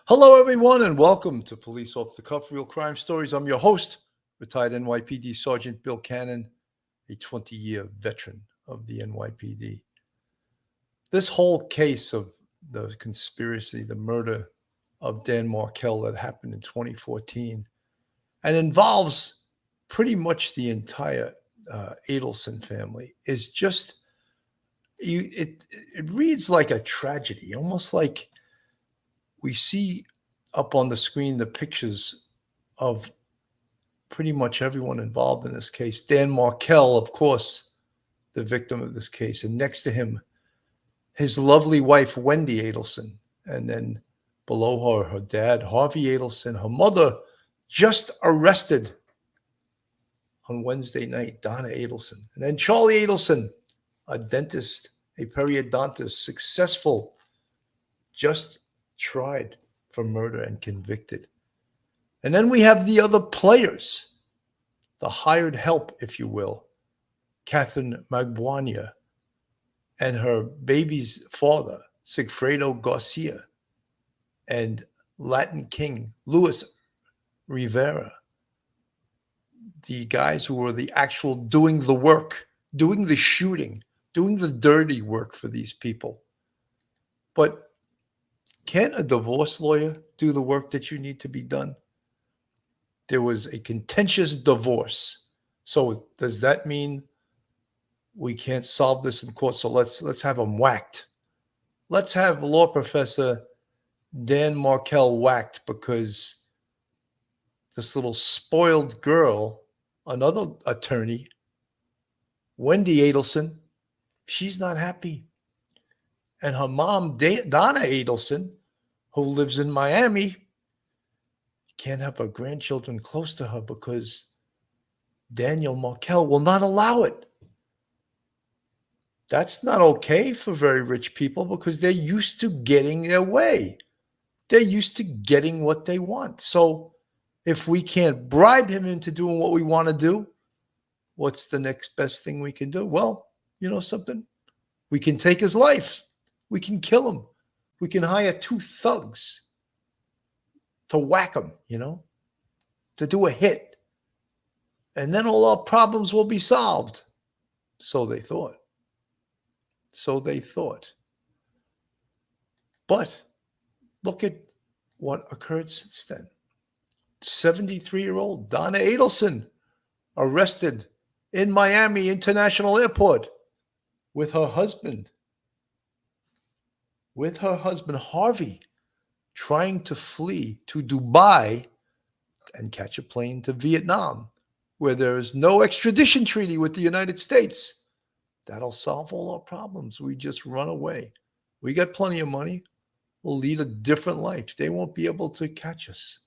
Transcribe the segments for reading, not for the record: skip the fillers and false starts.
Hello, everyone, and welcome to Police Off the Cuff Real Crime Stories. I'm your host, retired NYPD Sergeant Bill Cannon, a 20-year veteran of the NYPD. This whole case of the conspiracy, the murder of Donna Markel that happened in 2014, and involves pretty much the entire Adelson family, is just it reads like a tragedy, almost like we see up on the screen the pictures of pretty much everyone involved in this case. Donna Markel, of course, the victim of this case, and next to him, his lovely wife, Wendi Adelson, and then below her, her dad, Harvey Adelson, her mother, just arrested on Wednesday night, Donna Adelson, and then Charlie Adelson, a dentist, a periodontist, successful, just tried for murder and convicted. And then we have the other players, the hired help, if you will, Catherine Magbuania and her baby's father, Sigfredo Garcia, and Latin King Luis Rivera, the guys who were the actual doing the work, doing the shooting, doing the dirty work for these people. But can't a divorce lawyer do the work that you need to be done? There was a contentious divorce. So does that mean we can't solve this in court? So let's have them whacked. Let's have law professor Donna Markel whacked because this little spoiled girl, another attorney, Wendi Adelson, she's not happy. And her mom, Donna Adelson, who lives in Miami, can't have her grandchildren close to her because Donna Markel will not allow it. That's not okay for very rich people because they're used to getting their way. They're used to getting what they want. So if we can't bribe him into doing what we want to do, what's the next best thing we can do? Well, you know something? We can take his life. We can kill him. We can hire two thugs to whack him, to do a hit. And then all our problems will be solved. So they thought. But look at what occurred since then. 73-year-old Donna Adelson arrested in Miami International Airport with her husband. Harvey, trying to flee to Dubai and catch a plane to Vietnam, where there is no extradition treaty with the United States. That'll solve all our problems. We just run away. We got plenty of money. We'll lead a different life. They won't be able to catch us.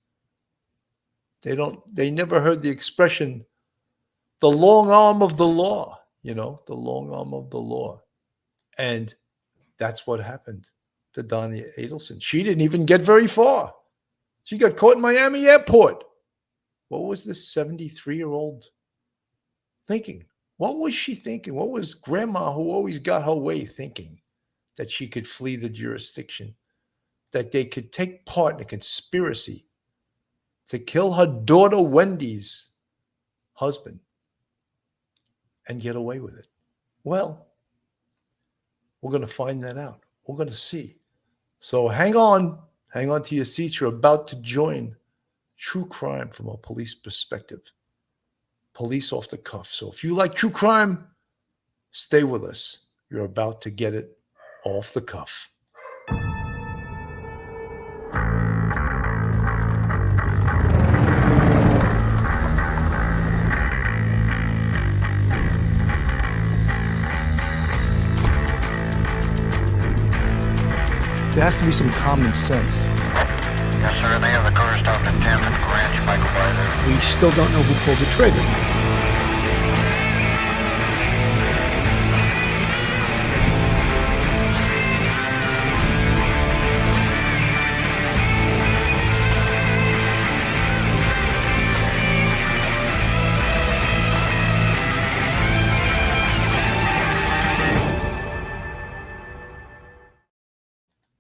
They never heard the expression, the long arm of the law, the long arm of the law. And that's what happened to Donna Adelson. She didn't even get very far. She got caught in Miami airport. What was this 73-year-old thinking? What was she thinking? What was grandma, who always got her way, thinking? That she could flee the jurisdiction, that they could take part in a conspiracy to kill her daughter Wendy's husband and get away with it. Well, we're going to find that out. We're going to see. So hang on to your seats. You're about to join true crime from a police perspective. Police off the cuff. So if you like true crime, stay with us. You're about to get it off the cuff. There has to be some common sense. Yes, sir. They have the car stopped at 10th and Ranch by Glider. We still don't know who pulled the trigger.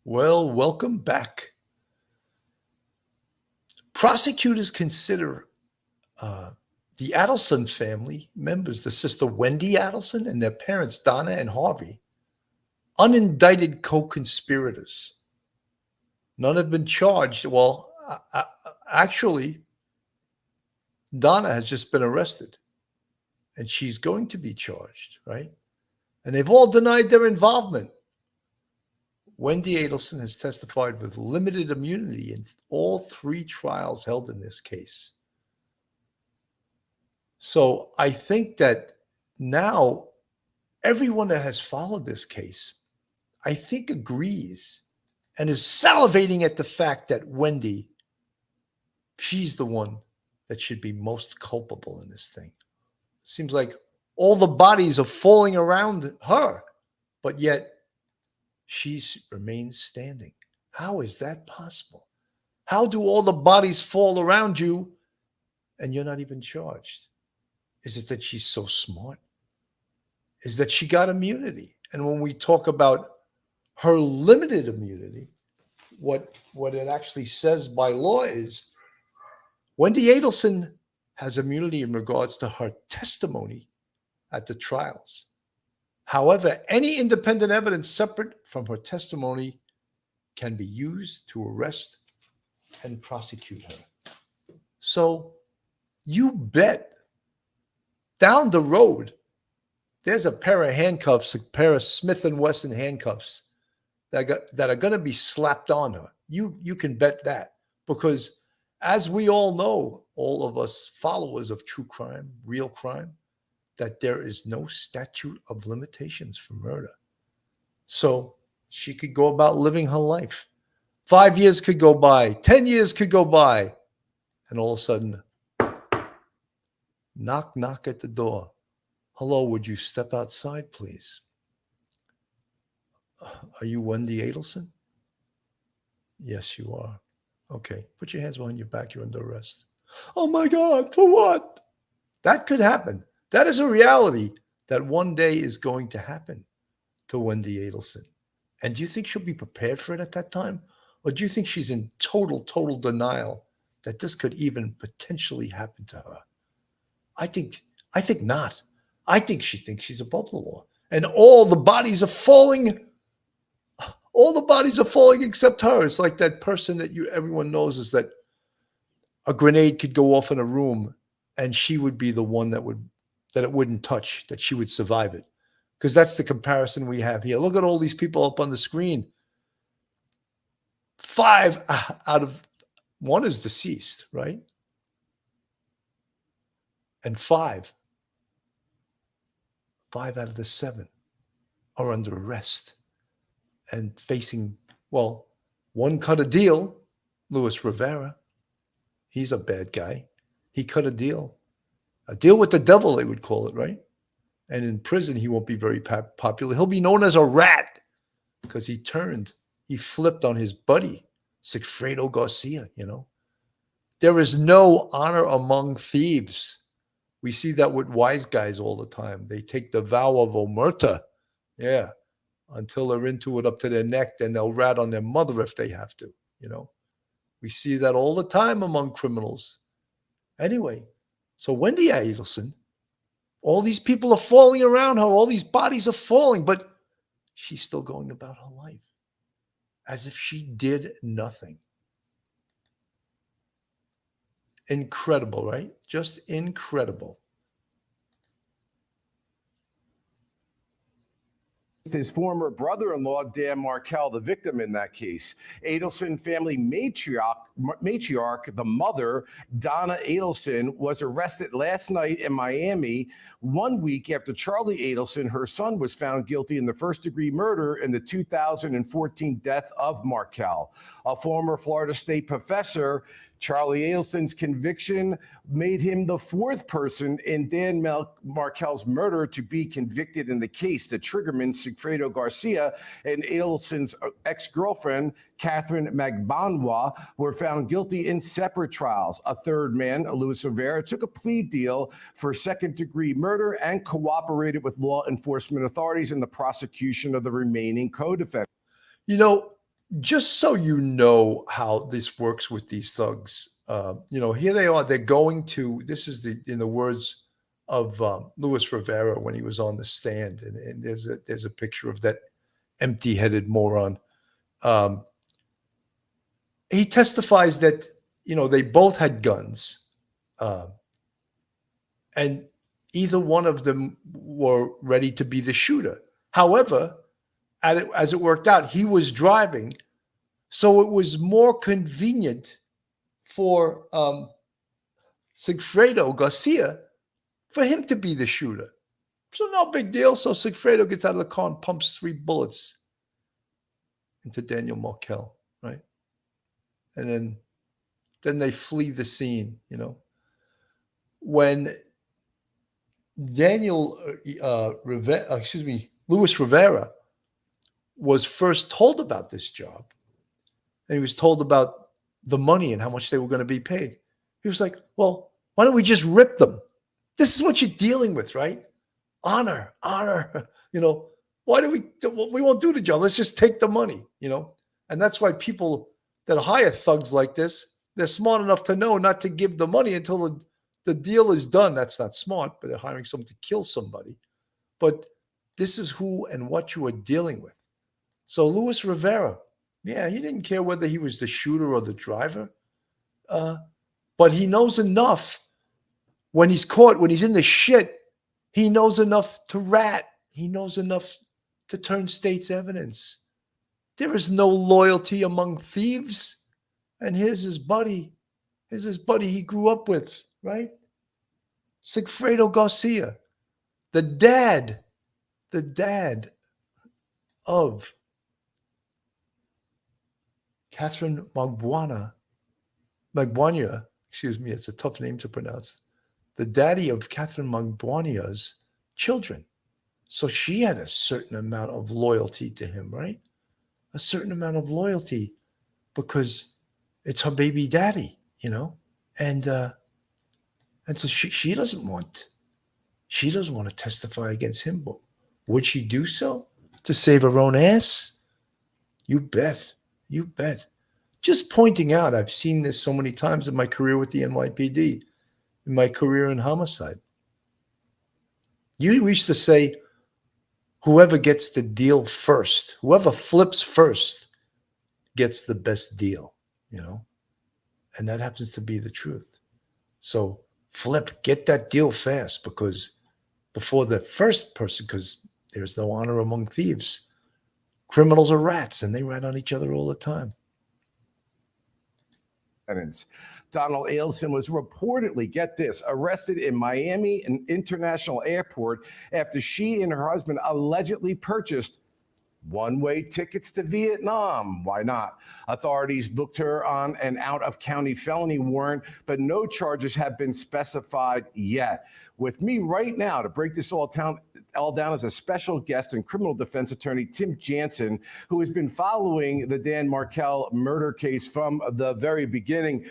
Well, welcome back. prosecutors consider the Adelson family members, the sister Wendi Adelson and their parents, Donna and Harvey, unindicted co-conspirators. None have been charged. Well, actually, Donna has just been arrested and she's going to be charged, right? And they've all denied their involvement. Wendi Adelson has testified with limited immunity in all 3 trials held in this case. So I think that now everyone that has followed this case, I think, agrees and is salivating at the fact that Wendi, she's the one that should be most culpable in this thing. It seems like all the bodies are falling around her, but yet she remains standing. How is that possible? How do all the bodies fall around you and you're not even charged? Is it that she's so smart? Is that she got immunity? And when we talk about her limited immunity, what it actually says by law is Wendi Adelson has immunity in regards to her testimony at the trials. However, any independent evidence separate from her testimony can be used to arrest and prosecute her. So you bet down the road, there's a pair of handcuffs, a pair of Smith & Wesson handcuffs that are going to be slapped on her. You can bet that, because as we all know, all of us followers of true crime, real crime, that there is no statute of limitations for murder. So she could go about living her life. 5 years could go by, 10 years could go by, and all of a sudden, knock, knock at the door. Hello, would you step outside, please? Are you Wendi Adelson? Yes, you are. Okay, put your hands behind your back. You're under arrest. Oh my God, for what? That could happen. That is a reality that one day is going to happen to Wendi Adelson. And do you think she'll be prepared for it at that time? Or do you think she's in total denial that this could even potentially happen to her? I think not. I think she thinks she's above the law. And all the bodies are falling. All the bodies are falling except her. It's like that person that everyone knows is that a grenade could go off in a room and she would be the one that it wouldn't touch, that she would survive it. Because that's the comparison we have here. Look at all these people up on the screen. 5 out of 1 is deceased, right? And 5 out of the 7 are under arrest and facing, well, one cut a deal, Luis Rivera. He's a bad guy. He cut a deal with the devil, they would call it, right? And in prison, he won't be very popular. He'll be known as a rat because he flipped on his buddy, Sigfredo Garcia, There is no honor among thieves. We see that with wise guys all the time. They take the vow of omerta, until they're into it up to their neck, then they'll rat on their mother if they have to, We see that all the time among criminals. Anyway, so Wendi Adelson, all these people are falling around her, all these bodies are falling, but she's still going about her life as if she did nothing. Incredible, right? Just incredible. His former brother-in-law, Dan Markel, the victim in that case. Adelson family matriarch, the mother, Donna Adelson, was arrested last night in Miami, 1 week after Charlie Adelson, her son, was found guilty in the first-degree murder in the 2014 death of Markel. A former Florida State professor, Charlie Adelson's conviction made him the 4th person in Dan Markel's murder to be convicted in the case. The triggerman, Sigfredo Garcia, and Adelson's ex-girlfriend, Catherine Magbanwa, were found guilty in separate trials. A third man, Luis Rivera, took a plea deal for second-degree murder and cooperated with law enforcement authorities in the prosecution of the remaining co-defendants. just so you know how this works with these thugs, here they are. They're going to. This is in the words of Luis Rivera when he was on the stand, and there's a picture of that empty-headed moron. He testifies that they both had guns, and either one of them were ready to be the shooter. However, as it worked out, he was driving, so it was more convenient for Sigfredo Garcia for him to be the shooter. So no big deal. So Sigfredo gets out of the car and pumps 3 bullets into Daniel Markel, right? And then they flee the scene. When Luis Rivera was first told about this job, and he was told about the money and how much they were going to be paid, he was like, well, why don't we just rip them? This is what you're dealing with, right? Honor. Why do we won't do the job? Let's just take the money, And that's why people that hire thugs like this, they're smart enough to know not to give the money until the deal is done. That's not smart, but they're hiring someone to kill somebody. But this is who and what you are dealing with. So Luis Rivera, yeah, he didn't care whether he was the shooter or the driver, but he knows enough. When he's caught, when he's in the shit, he knows enough to rat. He knows enough to turn state's evidence. There is no loyalty among thieves. And here's his buddy. Here's his buddy he grew up with, right? Sigfredo Garcia, the dad of Catherine Magbuana, excuse me, it's a tough name to pronounce. The daddy of Catherine Magbuana's children. So she had a certain amount of loyalty to him, right? A certain amount of loyalty because it's her baby daddy, and so she doesn't want to testify against him, but would she do so to save her own ass? You bet. Just pointing out, I've seen this so many times in my career with the NYPD, in my career in homicide. You used to say, whoever gets the deal first, whoever flips first gets the best deal, and that happens to be the truth. So flip, get that deal fast, because before the first person, because there's no honor among thieves. Criminals are rats, and they rat on each other all the time. Donna Adelson was reportedly, get this, arrested in Miami International Airport after she and her husband allegedly purchased one-way tickets to Vietnam. Why not? Authorities booked her on an out-of-county felony warrant, but no charges have been specified yet. With me right now to break this all down is a special guest and criminal defense attorney, Tim Jansen, who has been following the Dan Markel murder case from the very beginning.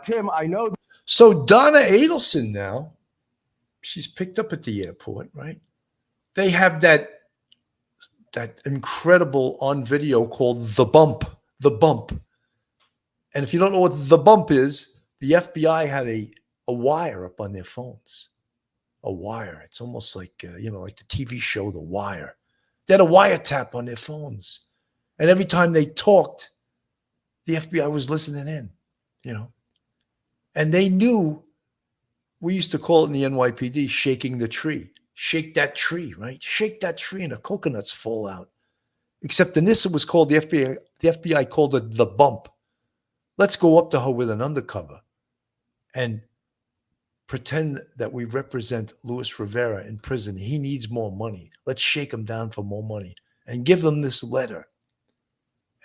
Tim, I know. So Donna Adelson now, she's picked up at the airport, right? They have that incredible on video called The Bump. And if you don't know what The Bump is, the FBI had a wire up on their phones. A wire. It's almost like, like the TV show The Wire. They had a wiretap on their phones. And every time they talked, the FBI was listening in, And they knew, we used to call it in the NYPD, shaking the tree. Shake that tree, right? Shake that tree and the coconuts fall out. Except in this, it was called, the FBI called it The Bump. Let's go up to her with an undercover and pretend that we represent Luis Rivera in prison. He needs more money. Let's shake him down for more money and give them this letter.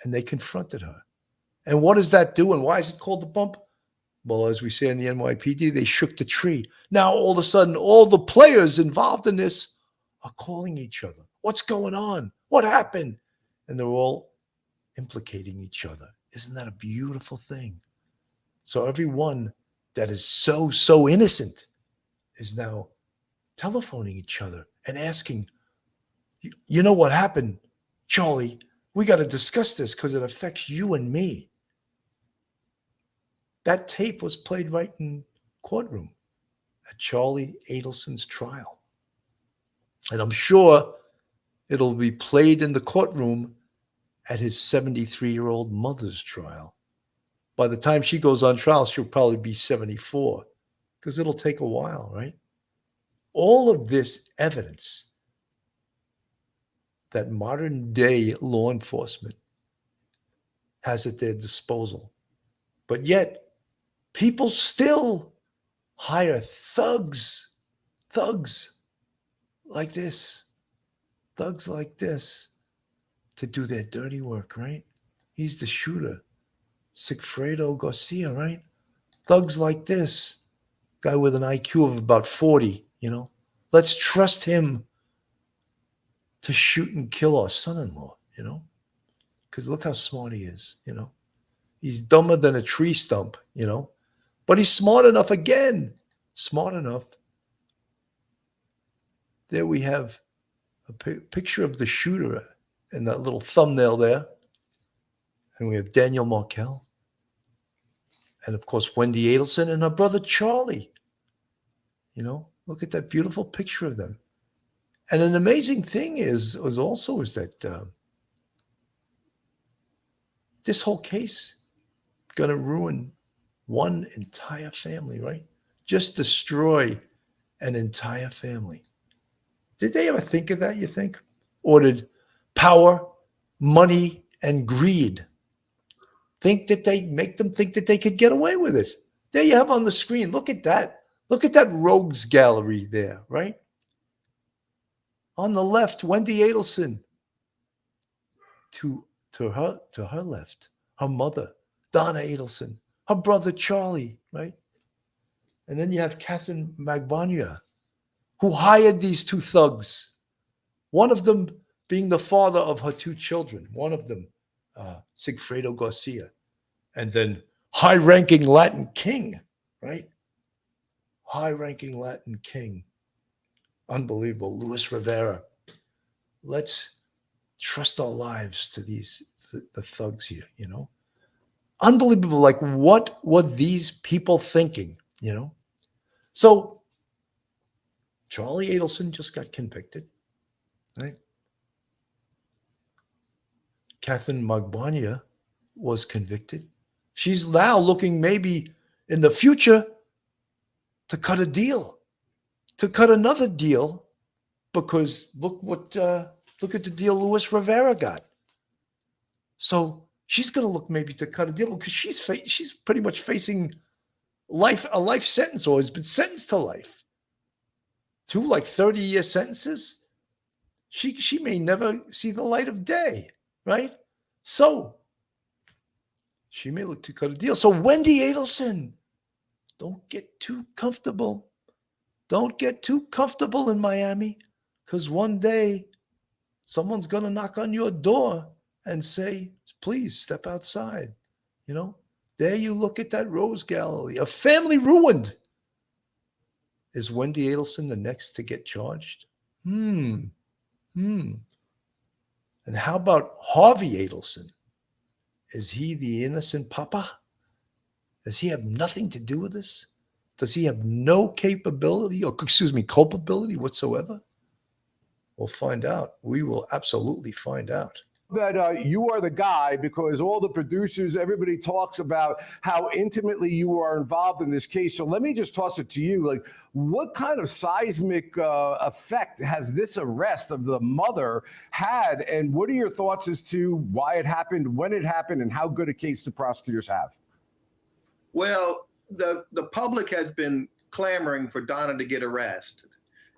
And they confronted her. And what does that do? And why is it called The Bump? Well, as we say in the NYPD, they shook the tree. Now, all of a sudden, all the players involved in this are calling each other. What's going on? What happened? And they're all implicating each other. Isn't that a beautiful thing? So everyone that is so innocent is now telephoning each other and asking, you know what happened, Charlie? We got to discuss this because it affects you and me. That tape was played right in courtroom at Charlie Adelson's trial. And I'm sure it'll be played in the courtroom at his 73-year-old mother's trial. By the time she goes on trial, she'll probably be 74 because it'll take a while, right? All of this evidence that modern day law enforcement has at their disposal. But yet, people still hire thugs like this to do their dirty work, right? He's the shooter, Sigfredo Garcia, right? Thugs like this, guy with an IQ of about 40, Let's trust him to shoot and kill our son-in-law, Because look how smart he is, He's dumber than a tree stump, But he's smart enough again. Smart enough. There we have a picture of the shooter in that little thumbnail there. And we have Donna Markel. And of course, Wendi Adelson and her brother Charlie. Look at that beautiful picture of them. And an amazing thing is that this whole case going to ruin one entire family, right? Just destroy an entire family. Did they ever think of that, you think? Or did power, money, and greed make them think that they could get away with it? There you have on the screen. Look at that. Look at that rogues gallery there, right? On the left, Wendi Adelson. To her left, her mother, Donna Adelson, her brother Charlie, right? And then you have Catherine Magbanua, who hired these two thugs. One of them being the father of her two children. One of them, Sigfredo Garcia. And then high-ranking Latin king, right? High-ranking Latin king. Unbelievable. Luis Rivera. Let's trust our lives to the thugs here, Unbelievable. Like, what were these people thinking, So Charlie Adelson just got convicted, right? Catherine Magbanua was convicted. She's now looking maybe in the future to cut another deal, because look at the deal Luis Rivera got. So she's going to look maybe to cut a deal because she's pretty much facing a life sentence, or has been sentenced to life. 2 30-year sentences. She may never see the light of day, right? So she may look to cut a deal. So Wendi Adelson, don't get too comfortable. Don't get too comfortable in Miami, because one day someone's going to knock on your door and say, please step outside. There you look at that rose gallery, a family ruined. Is Wendi Adelson the next to get charged? And how about Harvey Adelson? Is he the innocent papa? Does he have nothing to do with this? Does he have no culpability whatsoever? We'll find out. We will absolutely find out. That you are the guy, because all the producers, everybody talks about how intimately you are involved in this case. So let me just toss it to you. Like, what kind of seismic effect has this arrest of the mother had? And what are your thoughts as to why it happened, when it happened, and how good a case the prosecutors have? Well, the public has been clamoring for Donna to get arrested.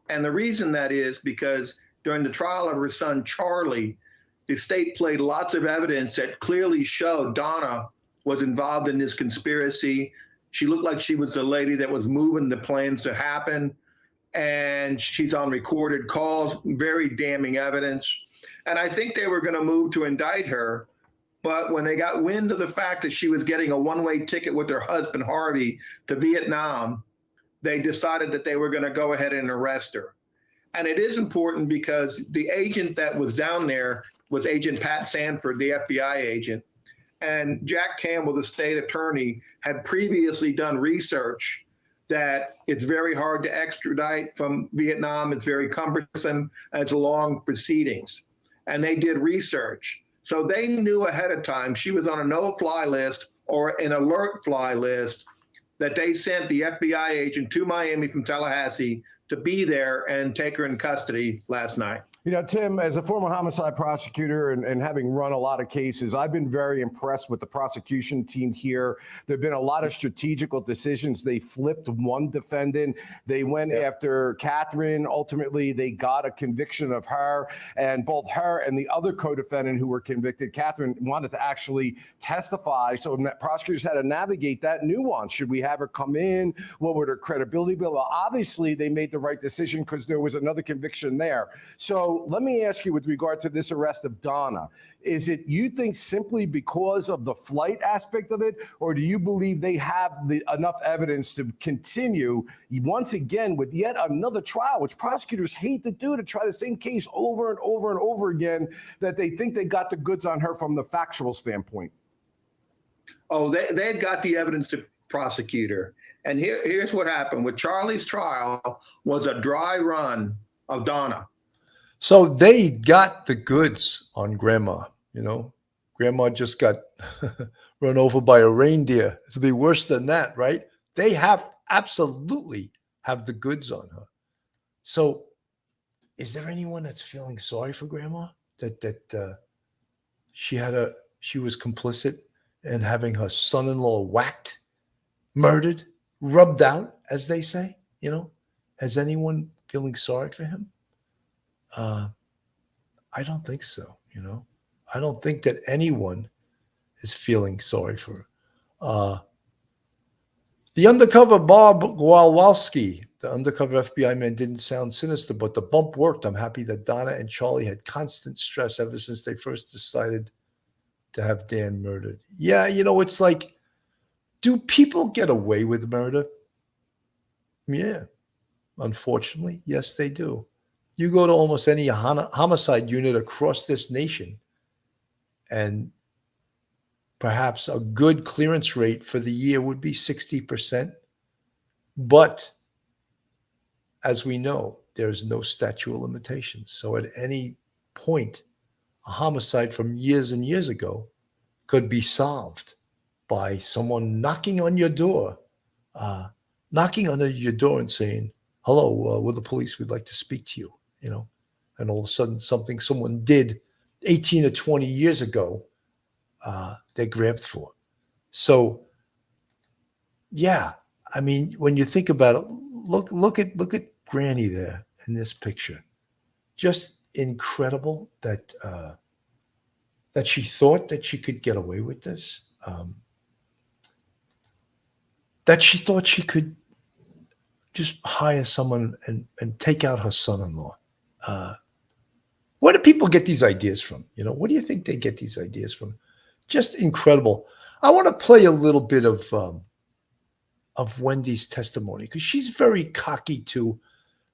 And the reason that is because during the trial of her son, Charlie, the state played lots of evidence that clearly showed Donna was involved in this conspiracy. She looked like she was the lady that was moving the plans to happen. And she's on recorded calls, very damning evidence. And I think they were going to move to indict her. But when they got wind of the fact that she was getting a one-way ticket with her husband, Harvey, to Vietnam, they decided that they were going to go ahead and arrest her. And it is important because the agent that was down there was Agent Pat Sanford, the FBI agent. And Jack Campbell, the state attorney, had previously done research that it's very hard to extradite from Vietnam. It's very cumbersome, and it's long proceedings. And they did research. So they knew ahead of time she was on a no-fly list or an alert fly list, that they sent the FBI agent to Miami from Tallahassee to be there and take her in custody last night. You know, Tim, as a former homicide prosecutor and having run a lot of cases, I've been very impressed with the prosecution team here. There have been a lot of strategical decisions. They flipped one defendant. They went after Catherine. Ultimately, they got a conviction of her. And both her and the other co-defendant who were convicted, Catherine, wanted to actually testify. So prosecutors had to navigate that nuance. Should we have her come in? What would her credibility be? Well, obviously, they made the right decision because there was another conviction there. So let me ask you with regard to this arrest of Donna, is it, you think, simply because of the flight aspect of it, or do you believe they have enough evidence to continue once again with yet another trial, which prosecutors hate to do, to try the same case over and over and over again, that they think they got the goods on her from the factual standpoint? Oh, they had got the evidence to prosecute her. And here's what happened with Charlie's trial was a dry run of Donna. So they got the goods on Grandma. You know, Grandma just got run over by a reindeer. It'll be worse than that, right? They absolutely have the goods on her. So is there anyone that's feeling sorry for Grandma? That she was complicit in having her son-in-law whacked, murdered, rubbed out, as they say? You know, has anyone feeling sorry for him? I don't think so. You know, I don't think that anyone is feeling sorry for her. The undercover Bob Gwalwowski, the undercover FBI man, didn't sound sinister, but the bump worked. I'm happy that Donna and Charlie had constant stress ever since they first decided to have Dan murdered. Yeah, you know, it's like, do people get away with murder? Yeah, unfortunately, yes, they do. You go to almost any homicide unit across this nation, and perhaps a good clearance rate for the year would be 60%. But as we know, there's no statute of limitations. So at any point, a homicide from years and years ago could be solved by someone knocking on your door and saying, hello, we're the police, we'd like to speak to you. You know, and all of a sudden something someone did 18 or 20 years ago, they're grabbed for. So, yeah, I mean, when you think about it, look at Granny there in this picture. Just incredible that that she thought that she could get away with this. That she thought she could just hire someone and take out her son-in-law. Where do people get these ideas from? You know, what do you think they get these ideas from? Just incredible. I want to play a little bit of Wendy's testimony, because she's very cocky too,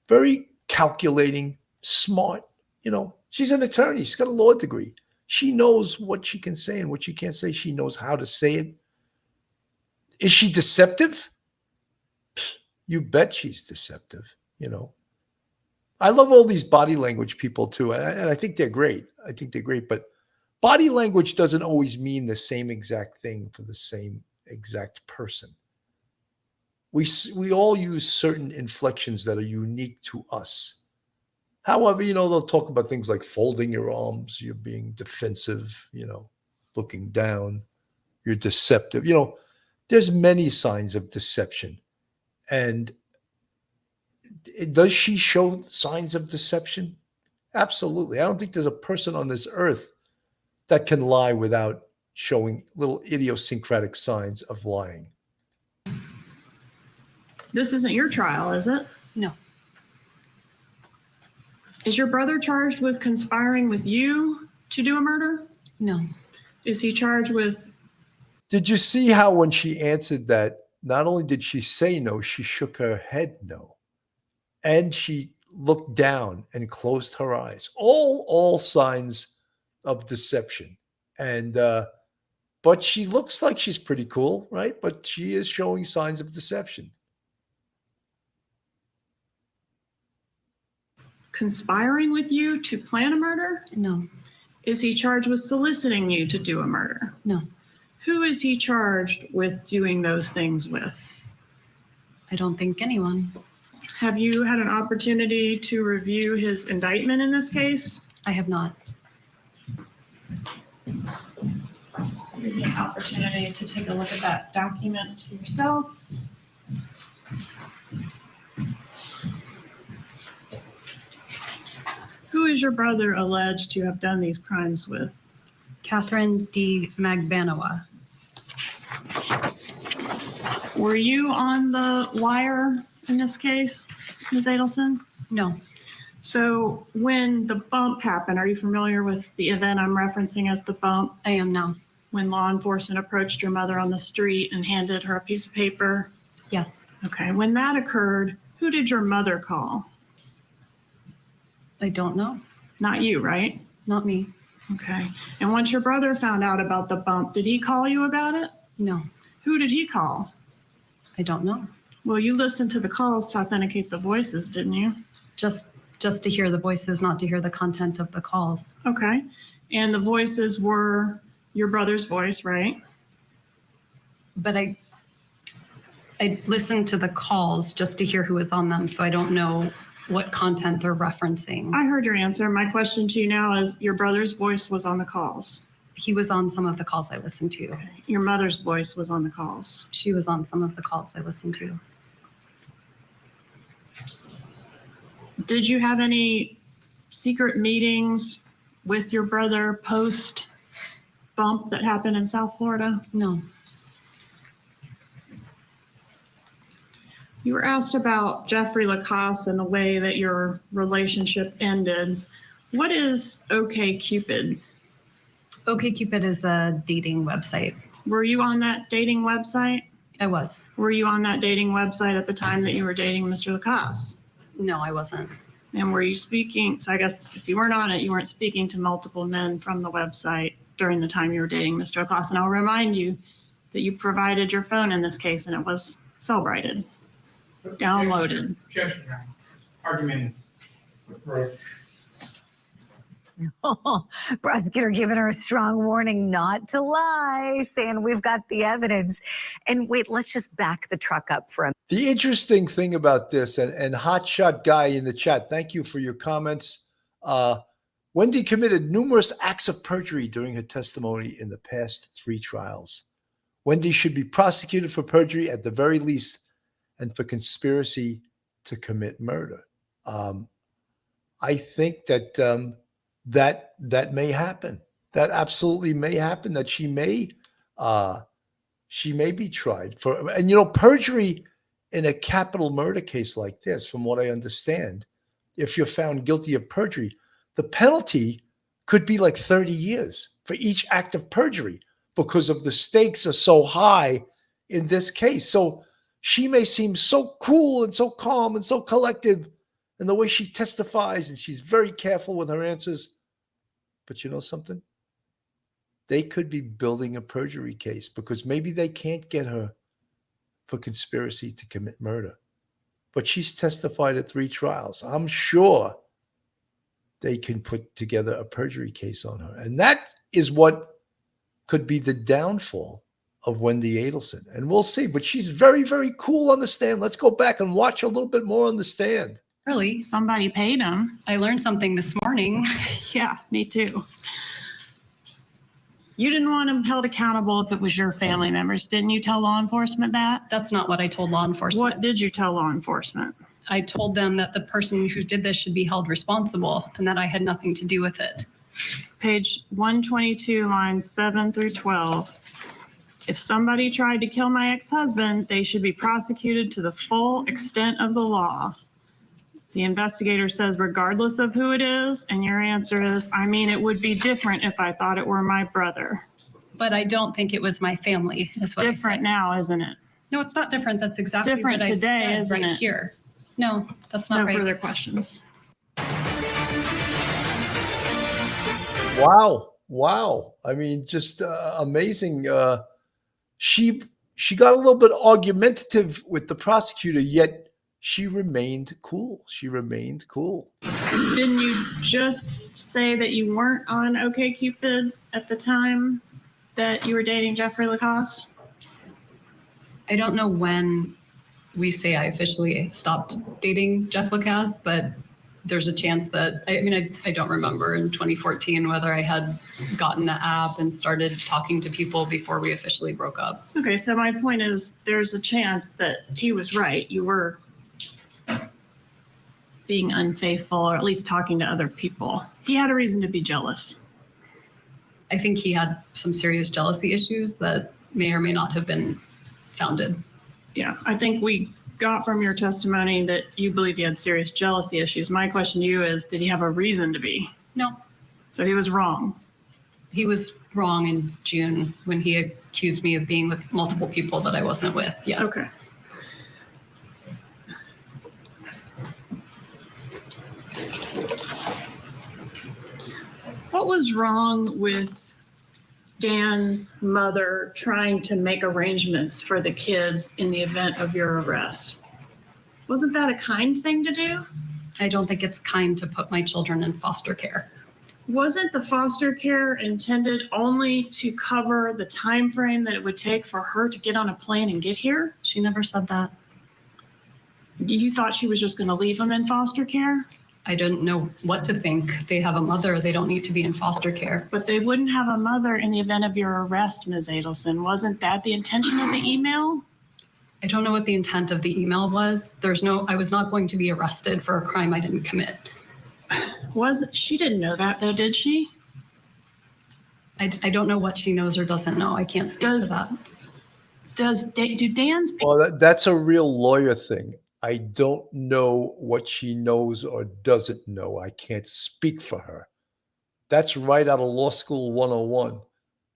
very calculating, smart. You know, she's an attorney. She's got a law degree. She knows what she can say and what she can't say. She knows how to say it. Is she deceptive? You bet she's deceptive, you know. I love all these body language people too, and I think they're great. I think they're great, but body language doesn't always mean the same exact thing for the same exact person. We all use certain inflections that are unique to us. However, you know, they'll talk about things like folding your arms, you're being defensive, you know, looking down, you're deceptive. You know, there's many signs of deception. And does she show signs of deception? Absolutely. I don't think there's a person on this earth that can lie without showing little idiosyncratic signs of lying. This isn't your trial, is it? No. Is your brother charged with conspiring with you to do a murder? No. Is he charged with... Did you see how when she answered that, not only did she say no, she shook her head no. And she looked down and closed her eyes. All signs of deception. And but she looks like she's pretty cool, right? But she is showing signs of deception. Conspiring with you to plan a murder? No, Is he charged with soliciting you to do a murder? no, Who is he charged with doing those things with? I don't think anyone. Have you had an opportunity to review his indictment in this case? I have not. Give you an opportunity to take a look at that document to yourself. Who is your brother alleged to have done these crimes with? Catherine D. Magbanowa. Were you on the wire in this case, Ms. Adelson? No, So when the bump happened, are you familiar with the event I'm referencing as the bump? I am now. When law enforcement approached your mother on the street and handed her a piece of paper? Yes, Okay, when that occurred, who did your mother call? I don't know. Not you, right? Not me. Okay. And once your brother found out about the bump, did he call you about it? No, Who did he call? I don't know. Well, you listened to the calls to authenticate the voices, didn't you? Just to hear the voices, not to hear the content of the calls. Okay. And the voices were your brother's voice, right? But I listened to the calls just to hear who was on them, so I don't know what content they're referencing. I heard your answer. My question to you now is your brother's voice was on the calls. He was on some of the calls I listened to. Your mother's voice was on the calls. She was on some of the calls I listened to. Did you have any secret meetings with your brother post bump that happened in South Florida? No, You were asked about Jeffrey Lacoste and the way that your relationship ended. What is OkCupid? OkCupid is a dating website. Were you on that dating website? I was. Were you on that dating website at the time that you were dating Mr. Lacoste? No, I wasn't. And were you speaking, so I guess if you weren't on it, you weren't speaking to multiple men from the website during the time you were dating Mr. Lacoste. And I'll remind you that you provided your phone in this case and it was cell-brighted, downloaded. Objection, Your Honor. Argument. Right. Prosecutor giving her a strong warning not to lie, saying we've got the evidence. And wait, let's just back the truck up for a The interesting thing about this, and Hotshot Guy in the chat, thank you for your comments. Wendi committed numerous acts of perjury during her testimony in the past 3 trials. Wendi should be prosecuted for perjury at the very least and for conspiracy to commit murder. I think that that may happen. That absolutely may happen. That she may be tried for. And perjury in a capital murder case like this, from what I understand, if you're found guilty of perjury, the penalty could be like 30 years for each act of perjury because of the stakes are so high in this case. So she may seem so cool and so calm and so collected in the way she testifies, and she's very careful with her answers. But you know something? They could be building a perjury case because maybe they can't get her for conspiracy to commit murder. But she's testified at 3 trials. I'm sure they can put together a perjury case on her. And that is what could be the downfall of Wendi Adelson. And we'll see. But she's very, very cool on the stand. Let's go back and watch a little bit more on the stand. Really? Somebody paid him. I learned something this morning. Yeah, me too. You didn't want him held accountable if it was your family members. Didn't you tell law enforcement that? That's not what I told law enforcement. What did you tell law enforcement? I told them that the person who did this should be held responsible and that I had nothing to do with it. Page 122, lines 7 through 12. If somebody tried to kill my ex-husband, they should be prosecuted to the full extent of the law. The investigator says, regardless of who it is, and your answer is, I mean, it would be different if I thought it were my brother. But I don't think it was my family, is what Different I said. now, isn't it? No, it's not different. That's exactly different what I today, said isn't right it? here. No, that's not No right. further questions. Wow. Wow. I mean, just amazing. She got a little bit argumentative with the prosecutor, yet she remained cool. She remained cool. Didn't you just say that you weren't on OkCupid at the time that you were dating Jeffrey Lacoste? I don't know when we say I officially stopped dating Jeff Lacasse, but there's a chance that, I don't remember in 2014 whether I had gotten the app and started talking to people before we officially broke up. Okay, so my point is there's a chance that he was right. You were being unfaithful, or at least talking to other people. He had a reason to be jealous. I think he had some serious jealousy issues that may or may not have been founded. Yeah, I think we got from your testimony that you believe he had serious jealousy issues. My question to you is, did he have a reason to be? No. So he was wrong. He was wrong in June when he accused me of being with multiple people that I wasn't with. Yes. Okay. What was wrong with Dan's mother trying to make arrangements for the kids in the event of your arrest? Wasn't that a kind thing to do? I don't think it's kind to put my children in foster care. Wasn't the foster care intended only to cover the time frame that it would take for her to get on a plane and get here? She never said that. You thought she was just going to leave them in foster care? I didn't know what to think. They have a mother. They don't need to be in foster care. But they wouldn't have a mother in the event of your arrest, Ms. Adelson. Wasn't that the intention of the email? I don't know what the intent of the email was. I was not going to be arrested for a crime I didn't commit. She didn't know that though, did she? I don't know what she knows or doesn't know. I can't speak to that. Do Dan's Well, that's a real lawyer thing. I don't know what she knows or doesn't know. I can't speak for her. That's right out of law school 101.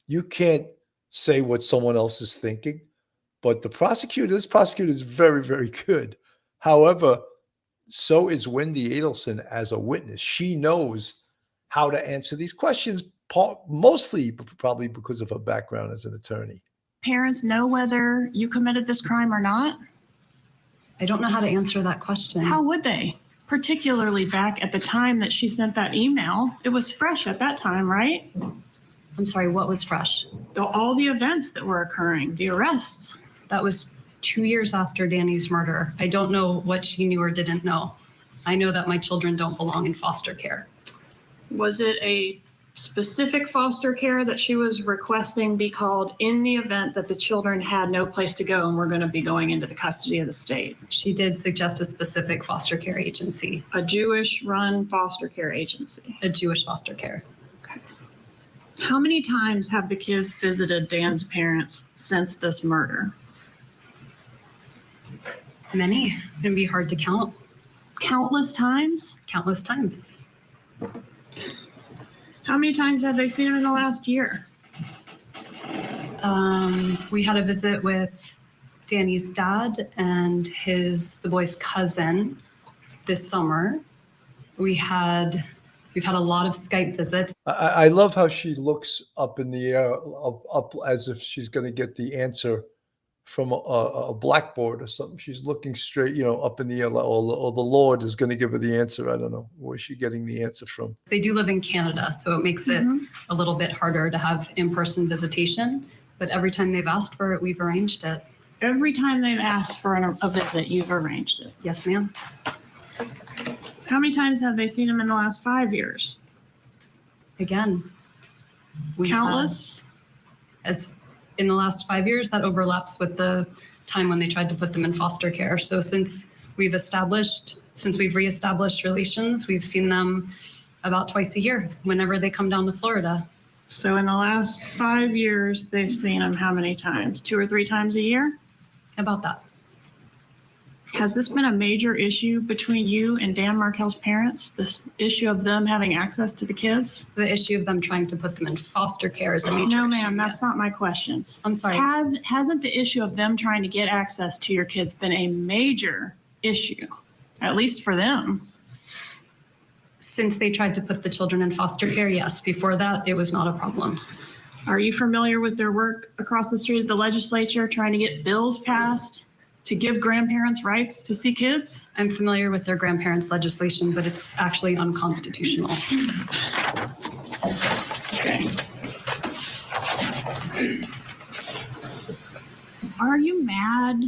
You can't say what someone else is thinking, but this prosecutor is very, very good. However, so is Wendi Adelson as a witness. She knows how to answer these questions, mostly probably because of her background as an attorney. parents know whether you committed this crime or not? I don't know how to answer that question. How would they? Particularly back at the time that she sent that email. It was fresh at that time, right? I'm sorry, what was fresh? All the events that were occurring, the arrests. That was 2 years after Danny's murder. I don't know what she knew or didn't know. I know that my children don't belong in foster care. Was it a specific foster care that she was requesting be called in the event that the children had no place to go and were going to be going into the custody of the state? She did suggest a specific foster care agency. A Jewish-run foster care agency. A Jewish foster care. Okay. How many times have the kids visited Dan's parents since this murder? Many. It'd be hard to count. Countless times? Countless times. How many times have they seen him in the last year? We had a visit with Danny's dad and the boy's cousin this summer. We've had a lot of Skype visits. I love how she looks up in the air, up as if she's going to get the answer from a blackboard or something. She's looking straight, up in the air, or the Lord is going to give her the answer. I don't know. Where's she getting the answer from? They do live in Canada, so it makes it a little bit harder to have in-person visitation. But every time they've asked for it, we've arranged it. Every time they've asked for a visit, you've arranged it. Yes, ma'am. How many times have they seen him in the last 5 years? Again, Countless? As in the last 5 years, that overlaps with the time when they tried to put them in foster care. So since we've reestablished relations, we've seen them about twice a year whenever they come down to Florida. So in the last 5 years, they've seen him how many times? 2 or 3 times a year? About that. Has this been a major issue between you and Dan Markel's parents? This issue of them having access to the kids? The issue of them trying to put them in foster care is a major No, issue. ma'am, that's not my question. I'm sorry. Hasn't the issue of them trying to get access to your kids been a major issue, at least for them? Since they tried to put the children in foster care, yes. Before that, it was not a problem. Are you familiar with their work across the street at the legislature trying to get bills passed to give grandparents rights to see kids? I'm familiar with their grandparents' legislation, but it's actually unconstitutional. Okay. Are you mad?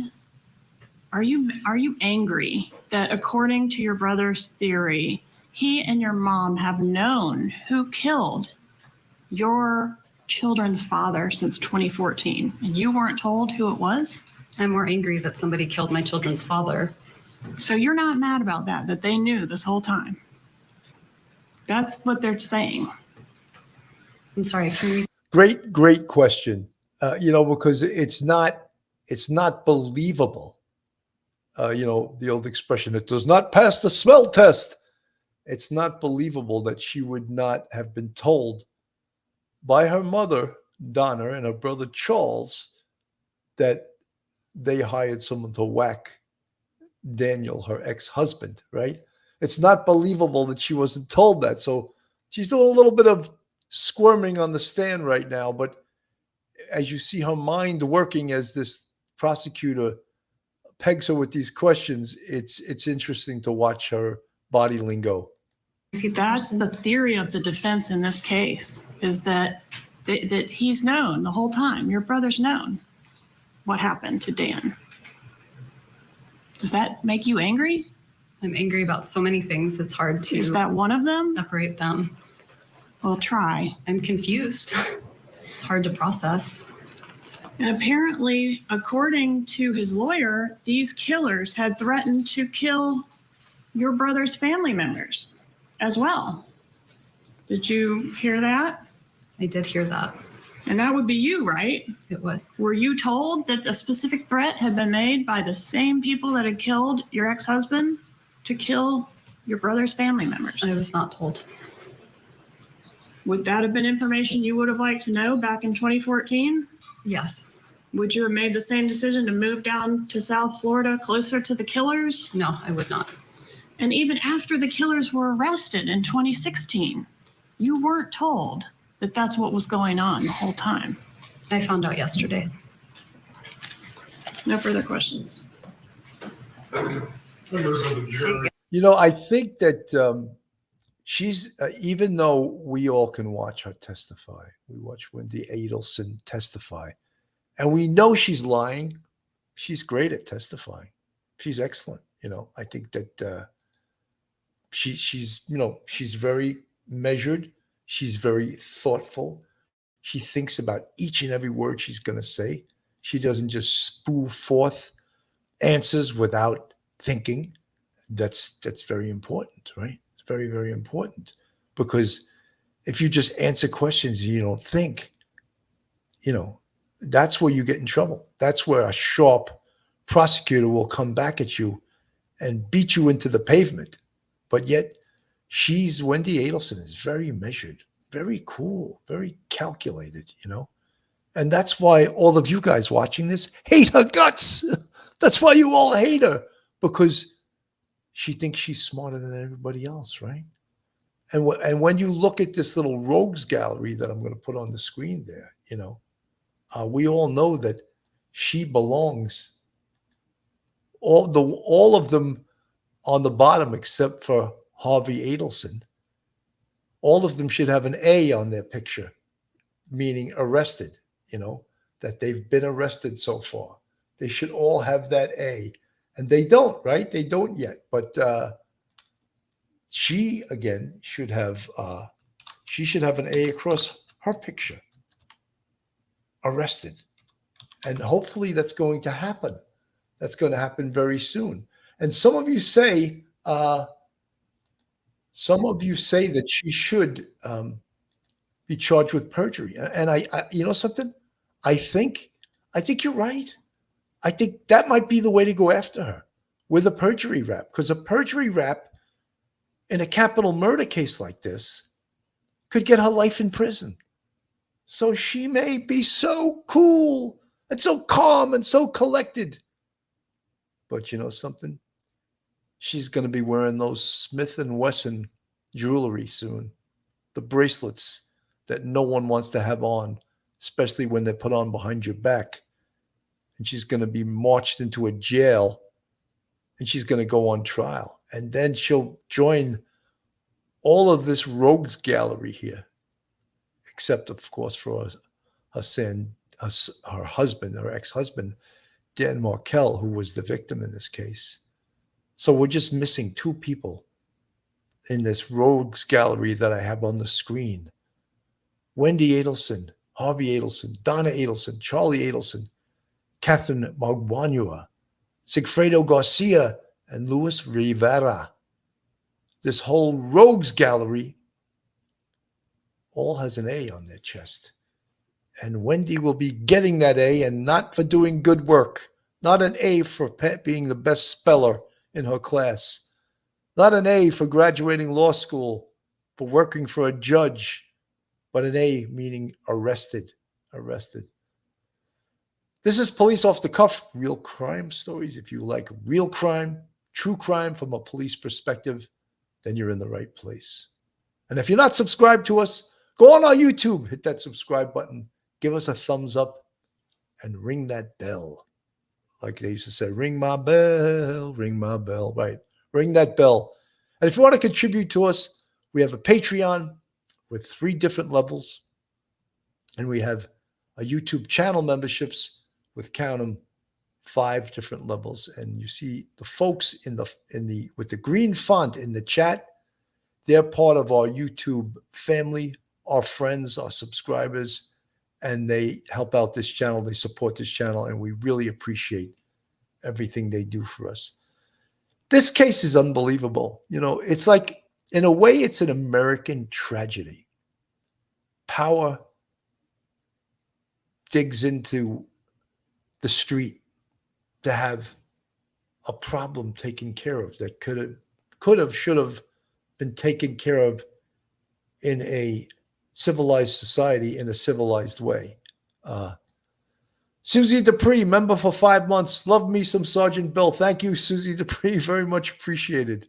Are you angry that according to your brother's theory, he and your mom have known who killed your children's father since 2014 and you weren't told who it was? I'm more angry that somebody killed my children's father. So you're not mad about that they knew this whole time? That's what they're saying. I'm sorry, can we? Great question. Because it's not believable. The old expression, it does not pass the smell test. It's not believable that she would not have been told by her mother, Donna, and her brother, Charles, that they hired someone to whack Daniel, her ex-husband, right? It's not believable that she wasn't told that. So she's doing a little bit of squirming on the stand right now, but as you see her mind working as this prosecutor pegs her with these questions, it's interesting to watch her body lingo. That's the theory of the defense in this case, is that he's known the whole time. Your brother's known what happened to Dan. Does that make you angry? I'm angry about so many things. It's hard to. Is that one of them? Separate them. Well, try. I'm confused. It's hard to process. And apparently, according to his lawyer, these killers had threatened to kill your brother's family members as well. Did you hear that? I did hear that. And that would be you, right? It was. Were you told that a specific threat had been made by the same people that had killed your ex-husband to kill your brother's family members? I was not told. Would that have been information you would have liked to know back in 2014? Yes. Would you have made the same decision to move down to South Florida, closer to the killers? No, I would not. And even after the killers were arrested in 2016, you weren't told that that's what was going on the whole time. I found out yesterday. No further questions. Members of the jury. I think that she's, even though we all can watch her testify, we watch Wendi Adelson testify, and we know she's lying, she's great at testifying. She's excellent. I think that she's very measured. She's very thoughtful. She thinks about each and every word she's going to say. She doesn't just spew forth answers without thinking. That's very important, right? It's very, very important, because if you just answer questions and you don't think, that's where you get in trouble. That's where a sharp prosecutor will come back at you and beat you into the pavement. But yet Wendi Adelson is very measured, very cool, very calculated, And that's why all of you guys watching this hate her guts. That's why you all hate her, because she thinks she's smarter than everybody else, right? And when you look at this little rogues gallery that I'm going to put on the screen there, we all know that she belongs. All of them on the bottom, except for Harvey Adelson, all of them should have an A on their picture, meaning arrested, that they've been arrested so far. They should all have that A. And they don't, right? They don't yet. But she, again, should have an A across her picture. Arrested. And hopefully that's going to happen. That's going to happen very soon. And some of you say that she should be charged with perjury. And I something? I think you're right. I think that might be the way to go after her, with a perjury rap, because a perjury rap in a capital murder case like this could get her life in prison. So she may be so cool and so calm and so collected. But you know something? She's going to be wearing those Smith & Wesson jewelry soon, the bracelets that no one wants to have on, especially when they're put on behind your back. And she's going to be marched into a jail, and she's going to go on trial. And then she'll join all of this rogues gallery here, except, of course, for her husband, her ex-husband, Dan Markel, who was the victim in this case. So we're just missing two people in this rogues gallery that I have on the screen. Wendi Adelson, Harvey Adelson, Donna Adelson, Charlie Adelson, Catherine Magbanua, Sigfredo Garcia, and Luis Rivera. This whole rogues gallery all has an A on their chest. And Wendi will be getting that A, and not for doing good work. Not an A for being the best speller in her class. Not an A for graduating law school, for working for a judge, but an A meaning arrested. Arrested. This is Police Off the Cuff, real crime stories. If you like real crime, true crime from a police perspective, then you're in the right place. And if you're not subscribed to us, go on our YouTube, hit that subscribe button, give us a thumbs up, and ring that bell. Like they used to say, ring my bell, right? Ring that bell. And if you want to contribute to us, we have a Patreon with 3 different levels. And we have a YouTube channel memberships with, count them, 5 different levels. And you see the folks with the green font in the chat, they're part of our YouTube family, our friends, our subscribers, and they help out this channel. They support this channel, and we really appreciate everything they do for us. This case is unbelievable. You know, it's like, in a way, it's an American tragedy. Power digs into the street to have a problem taken care of that should have been taken care of in a civilized society in a civilized way. Susie Dupree, member for 5 months. Love me some Sergeant Bill. Thank you, Susie Dupree. Very much appreciated.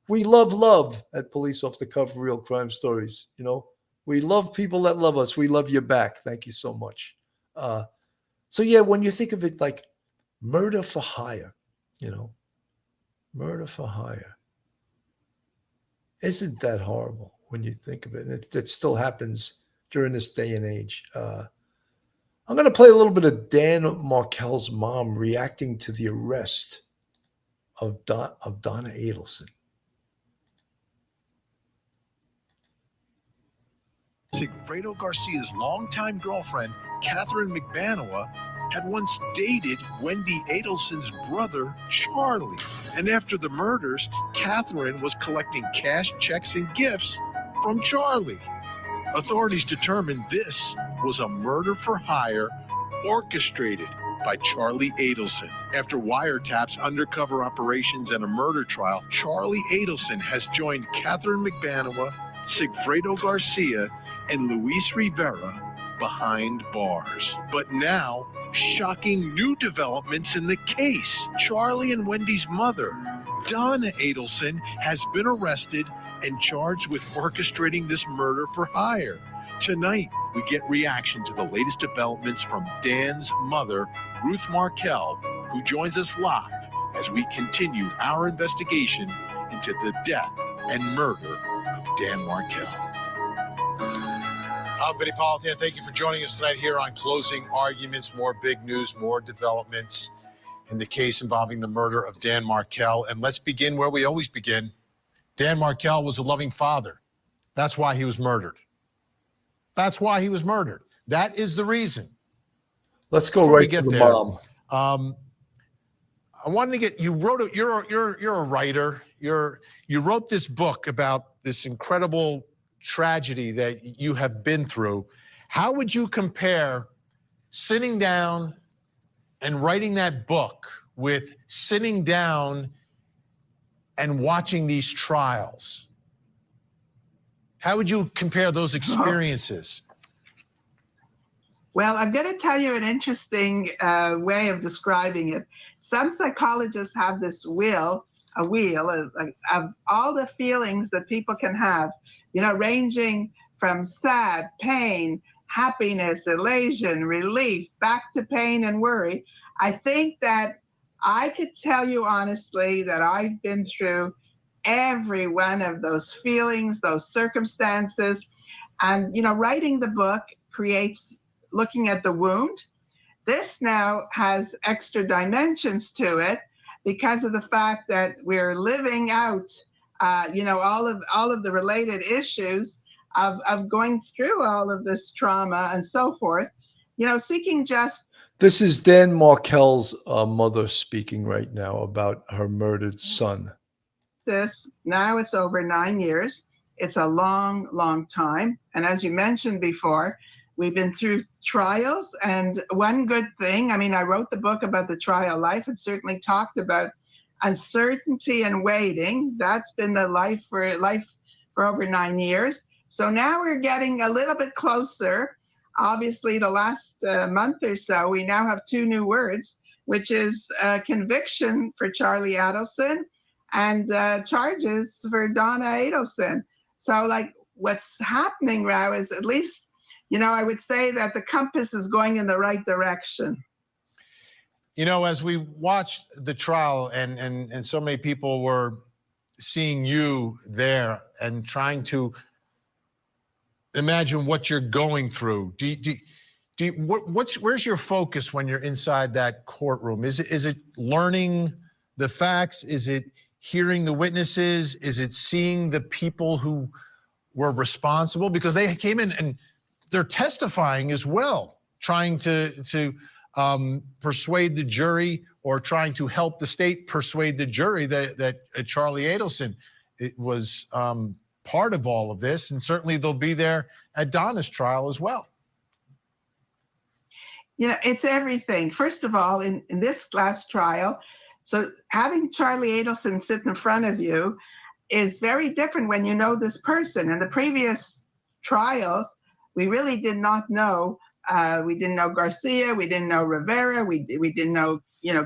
We love at Police Off the Cuff Real Crime Stories. You know, we love people that love us. We love you back. Thank you so much. So yeah, when you think of it like murder for hire, you know, murder for hire. Isn't that horrible when you think of it? And it still happens during this day and age. I'm going to play a little bit of Dan Markel's mom reacting to the arrest of Donna Adelson. Sigfredo Garcia's longtime girlfriend, Catherine Magbanua, had once dated Wendi Adelson's brother, Charlie. And after the murders, Catherine was collecting cash checks and gifts from Charlie. Authorities determined this was a murder for hire orchestrated by Charlie Adelson. After wiretaps, undercover operations, and a murder trial, Charlie Adelson has joined Catherine Magbanua, Sigfredo Garcia, and Luis Rivera behind bars. But now, shocking new developments in the case. Charlie and Wendy's mother, Donna Adelson, has been arrested and charged with orchestrating this murder for hire. Tonight, we get reaction to the latest developments from Dan's mother, Ruth Markel, who joins us live as we continue our investigation into the death and murder of Dan Markel. I'm Wendi Adelson. Thank you for joining us tonight here on Closing Arguments. More big news, more developments in the case involving the murder of Dan Markel. And let's begin where we always begin. Dan Markel was a loving father. That's why he was murdered. That's why he was murdered. That is the reason. Let's go right to the mom. I wanted to get, you're a writer. You wrote this book about this incredible tragedy that you have been through. How would you compare sitting down and writing that book with sitting down and watching these trials? How would you compare those experiences? Well, I'm going to tell you an interesting way of describing it. Some psychologists have this will a wheel of all the feelings that people can have, ranging from sad, pain, happiness, elation, relief, back to pain and worry. I think that I could tell you honestly that I've been through every one of those feelings, those circumstances. And, writing the book creates looking at the wound. This now has extra dimensions to it because of the fact that we're living out, all of the related issues of going through all of this trauma and so forth, seeking justice. This is Dan Markel's mother speaking right now about her murdered son. Now it's over 9 years. It's a long, long time. And as you mentioned before, we've been through trials. And one good thing, I wrote the book about the trial life and certainly talked about uncertainty and waiting. That's been the life for over 9 years. So now we're getting a little bit closer. Obviously, the last month or so, we now have two new words, which is conviction for Charlie Adelson and charges for Donna Adelson. So what's happening now is at least, I would say that the compass is going in the right direction. As we watched the trial and so many people were seeing you there and trying to imagine what you're going through. Where's your focus when you're inside that courtroom? Is it learning the facts? Is it hearing the witnesses? Is it seeing the people who were responsible? Because they came in and they're testifying as well, trying to persuade the jury or trying to help the state persuade the jury that Charlie Adelson was part of all of this, and certainly they'll be there at Donna's trial as well. It's everything. First of all, in this last trial, so having Charlie Adelson sit in front of you is very different when you know this person. In the previous trials, we really did not know. We didn't know Garcia. We didn't know Rivera. We didn't know,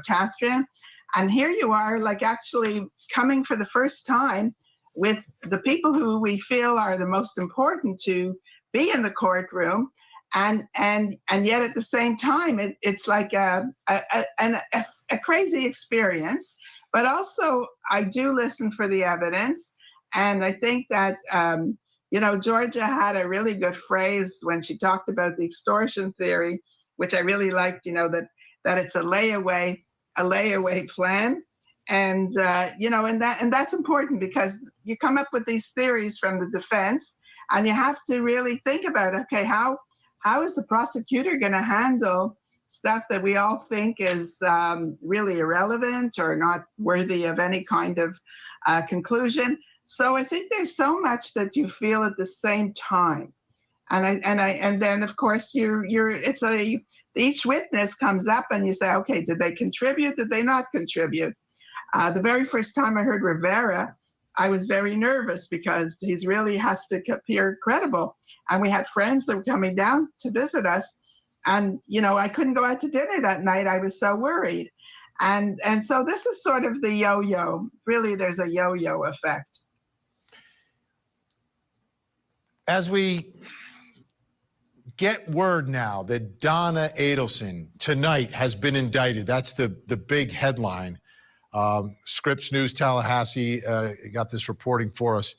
Catherine. And here you are, actually coming for the first time with the people who we feel are the most important to be in the courtroom, and yet at the same time it's like a crazy experience. But also I do listen for the evidence, and I think that Georgia had a really good phrase when she talked about the extortion theory, which I really liked. That it's a layaway plan. And and that's important because you come up with these theories from the defense, and you have to really think about, okay, how is the prosecutor going to handle stuff that we all think is really irrelevant or not worthy of any kind of conclusion. So I think there's so much that you feel at the same time, and then of course each witness comes up and you say, okay, did they contribute? Did they not contribute? The very first time I heard Rivera, I was very nervous because he really has to appear credible. And we had friends that were coming down to visit us. And, I couldn't go out to dinner that night. I was so worried. And so this is sort of the yo-yo. Really, there's a yo-yo effect. As we get word now that Donna Adelson tonight has been indicted, that's the big headline. Scripps News Tallahassee got this reporting for us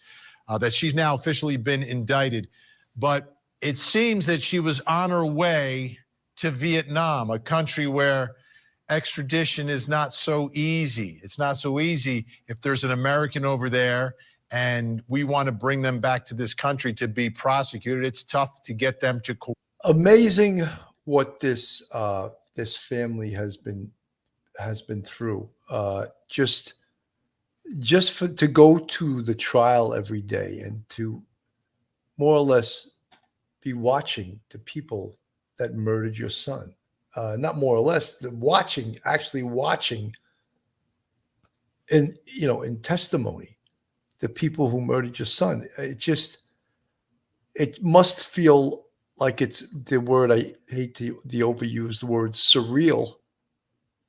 that she's now officially been indicted. But it seems that she was on her way to Vietnam, a country where extradition is not so easy. It's not so easy if there's an American over there and we want to bring them back to this country to be prosecuted. It's tough to get them to court. Amazing what this family has been through. Just to go to the trial every day and to more or less be watching the people that murdered your son. Not more or less, actually watching in testimony, the people who murdered your son. It must feel like it's the word, I hate the overused word, surreal,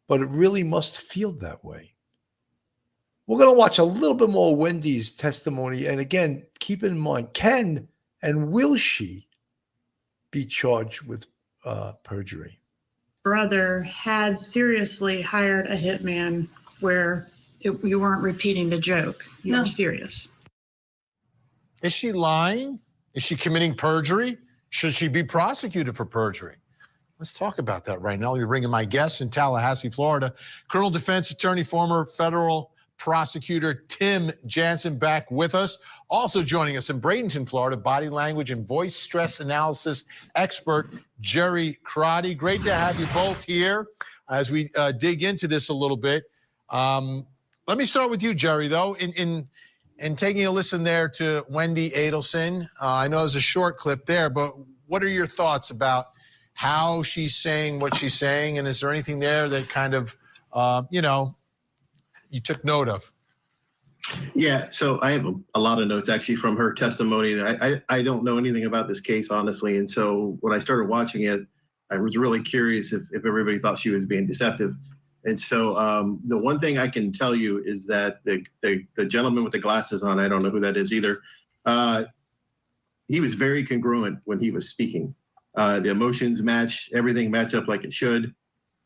but it really must feel that way. We're going to watch a little bit more of Wendy's testimony. And again, keep in mind, can and will she be charged with perjury? Brother had seriously hired a hitman where you weren't repeating the joke. You were serious. Is she lying? Is she committing perjury? Should she be prosecuted for perjury? Let's talk about that right now. We're bringing my guest in Tallahassee, Florida, criminal defense attorney, former federal prosecutor Tim Jansen, back with us. Also joining us in Bradenton, Florida, body language and voice stress analysis expert Jerry Crotty. Great to have you both here as we dig into this a little bit. Let me start with you, Jerry, though. In taking a listen there to Wendi Adelson, I know there's a short clip there, but what are your thoughts about how she's saying what she's saying? And is there anything there that kind of, you took note of? Yeah, so I have a lot of notes actually from her testimony. I don't know anything about this case, honestly. And so when I started watching it, I was really curious if everybody thought she was being deceptive. And so the one thing I can tell you is that the gentleman with the glasses on, I don't know who that is either, he was very congruent when he was speaking. The emotions match, everything match up like it should.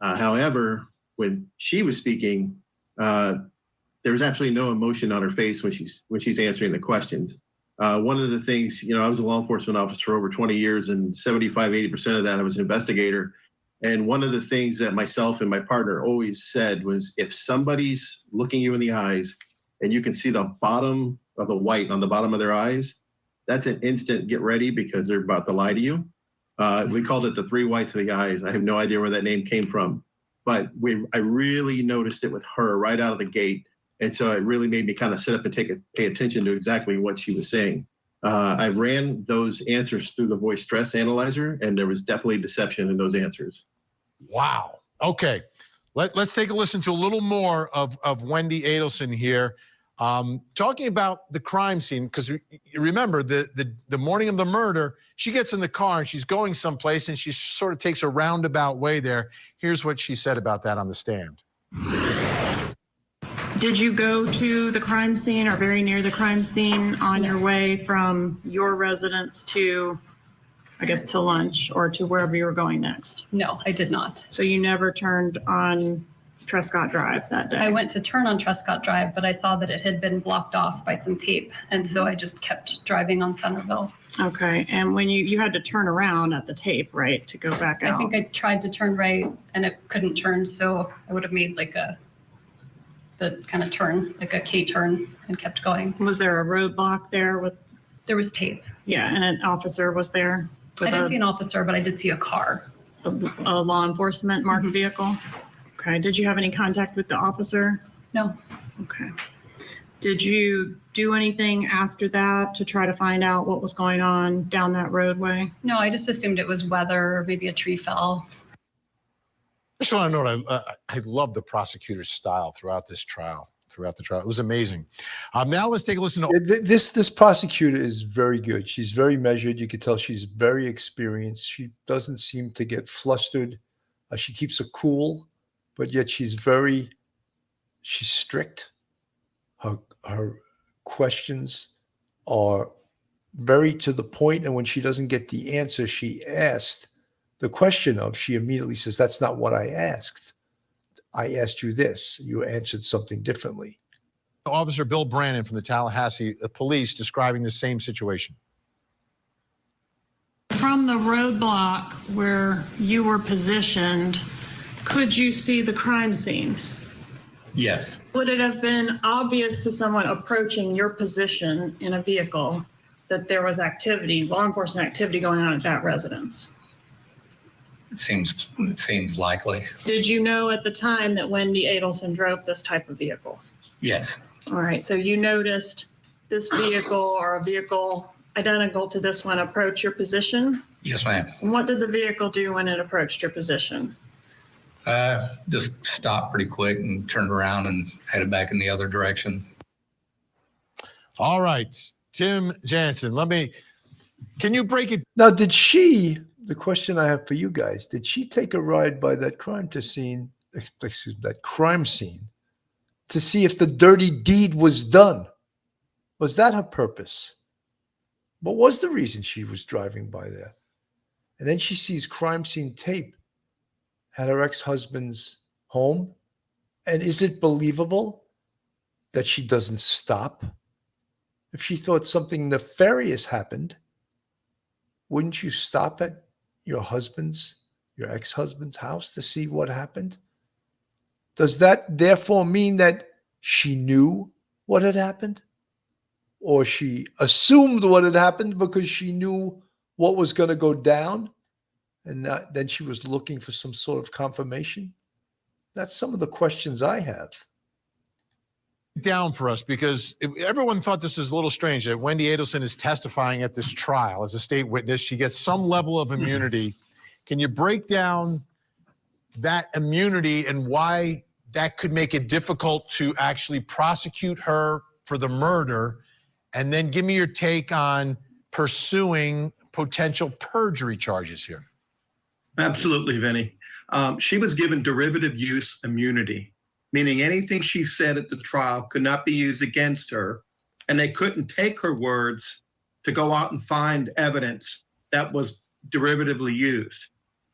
However, when she was speaking, there was absolutely no emotion on her face when she's answering the questions. One of the things, I was a law enforcement officer for over 20 years, and 75–80% of that I was an investigator. And one of the things that myself and my partner always said was, if somebody's looking you in the eyes and you can see the bottom of the white on the bottom of their eyes, that's an instant get ready, because they're about to lie to you. We called it the three whites of the eyes. I have no idea where that name came from, but I really noticed it with her right out of the gate. And so it really made me kind of sit up and pay attention to exactly what she was saying. I ran those answers through the voice stress analyzer, and there was definitely deception in those answers. Wow. Okay. Let's take a listen to a little more of Wendi Adelson here. Talking about the crime scene, because remember the morning of the murder, she gets in the car and she's going someplace and she sort of takes a roundabout way there. Here's what she said about that on the stand. Did you go to the crime scene or very near the crime scene on your way from your residence to, I guess, to lunch or to wherever you were going next? No, I did not. So you never turned on Trescott Drive that day? I went to turn on Trescott Drive, but I saw that it had been blocked off by some tape. And so I just kept driving on Centerville. Okay. And when you had to turn around at the tape, right, to go back out? I think I tried to turn right and it couldn't turn. So I would have made like the kind of turn, like a K turn, and kept going. Was there a roadblock there with? There was tape. Yeah. And an officer was there? I didn't see an officer, but I did see a car. A law enforcement marked vehicle? Okay. Did you have any contact with the officer? No. Okay. Did you do anything after that to try to find out what was going on down that roadway? No, I just assumed it was weather, or maybe a tree fell. I just want to note, I love the prosecutor's style throughout the trial. It was amazing. Now let's take a listen to this prosecutor is very good. She's very measured. You can tell she's very experienced. She doesn't seem to get flustered. She keeps her cool, but yet she's strict. Her questions are very to the point, and when she doesn't get the answer she asked the question of, she immediately says, "That's not what I asked. I asked you this. You answered something differently." Officer Bill Brannon from the Tallahassee Police describing the same situation. From the roadblock where you were positioned, could you see the crime scene? Yes. Would it have been obvious to someone approaching your position in a vehicle that there was law enforcement activity going on at that residence? It seems likely. Did you know at the time that Wendi Adelson drove this type of vehicle? Yes. All right, so you noticed this vehicle or a vehicle identical to this one approach your position? Yes, ma'am. And what did the vehicle do when it approached your position? Just stopped pretty quick and turned around and headed back in the other direction. All right, Tim Jansen, can you break it? Now, the question I have for you guys, did she take a ride by that crime scene to see if the dirty deed was done. Was that her purpose? What was the reason she was driving by there? And then she sees crime scene tape at her ex-husband's home. And is it believable that she doesn't stop? If she thought something nefarious happened, wouldn't you stop at your ex-husband's house to see what happened? Does that therefore mean that she knew what had happened? Or she assumed what had happened because she knew what was going to go down, and then she was looking for some sort of confirmation? That's some of the questions I have. Down for us, because everyone thought this was a little strange that Wendi Adelson is testifying at this trial as a state witness. She gets some level of immunity. Can you break down that immunity and why that could make it difficult to actually prosecute her for the murder? And then give me your take on pursuing potential perjury charges here. Absolutely, Vinny. She was given derivative use immunity, meaning anything she said at the trial could not be used against her, and they couldn't take her words to go out and find evidence that was derivatively used.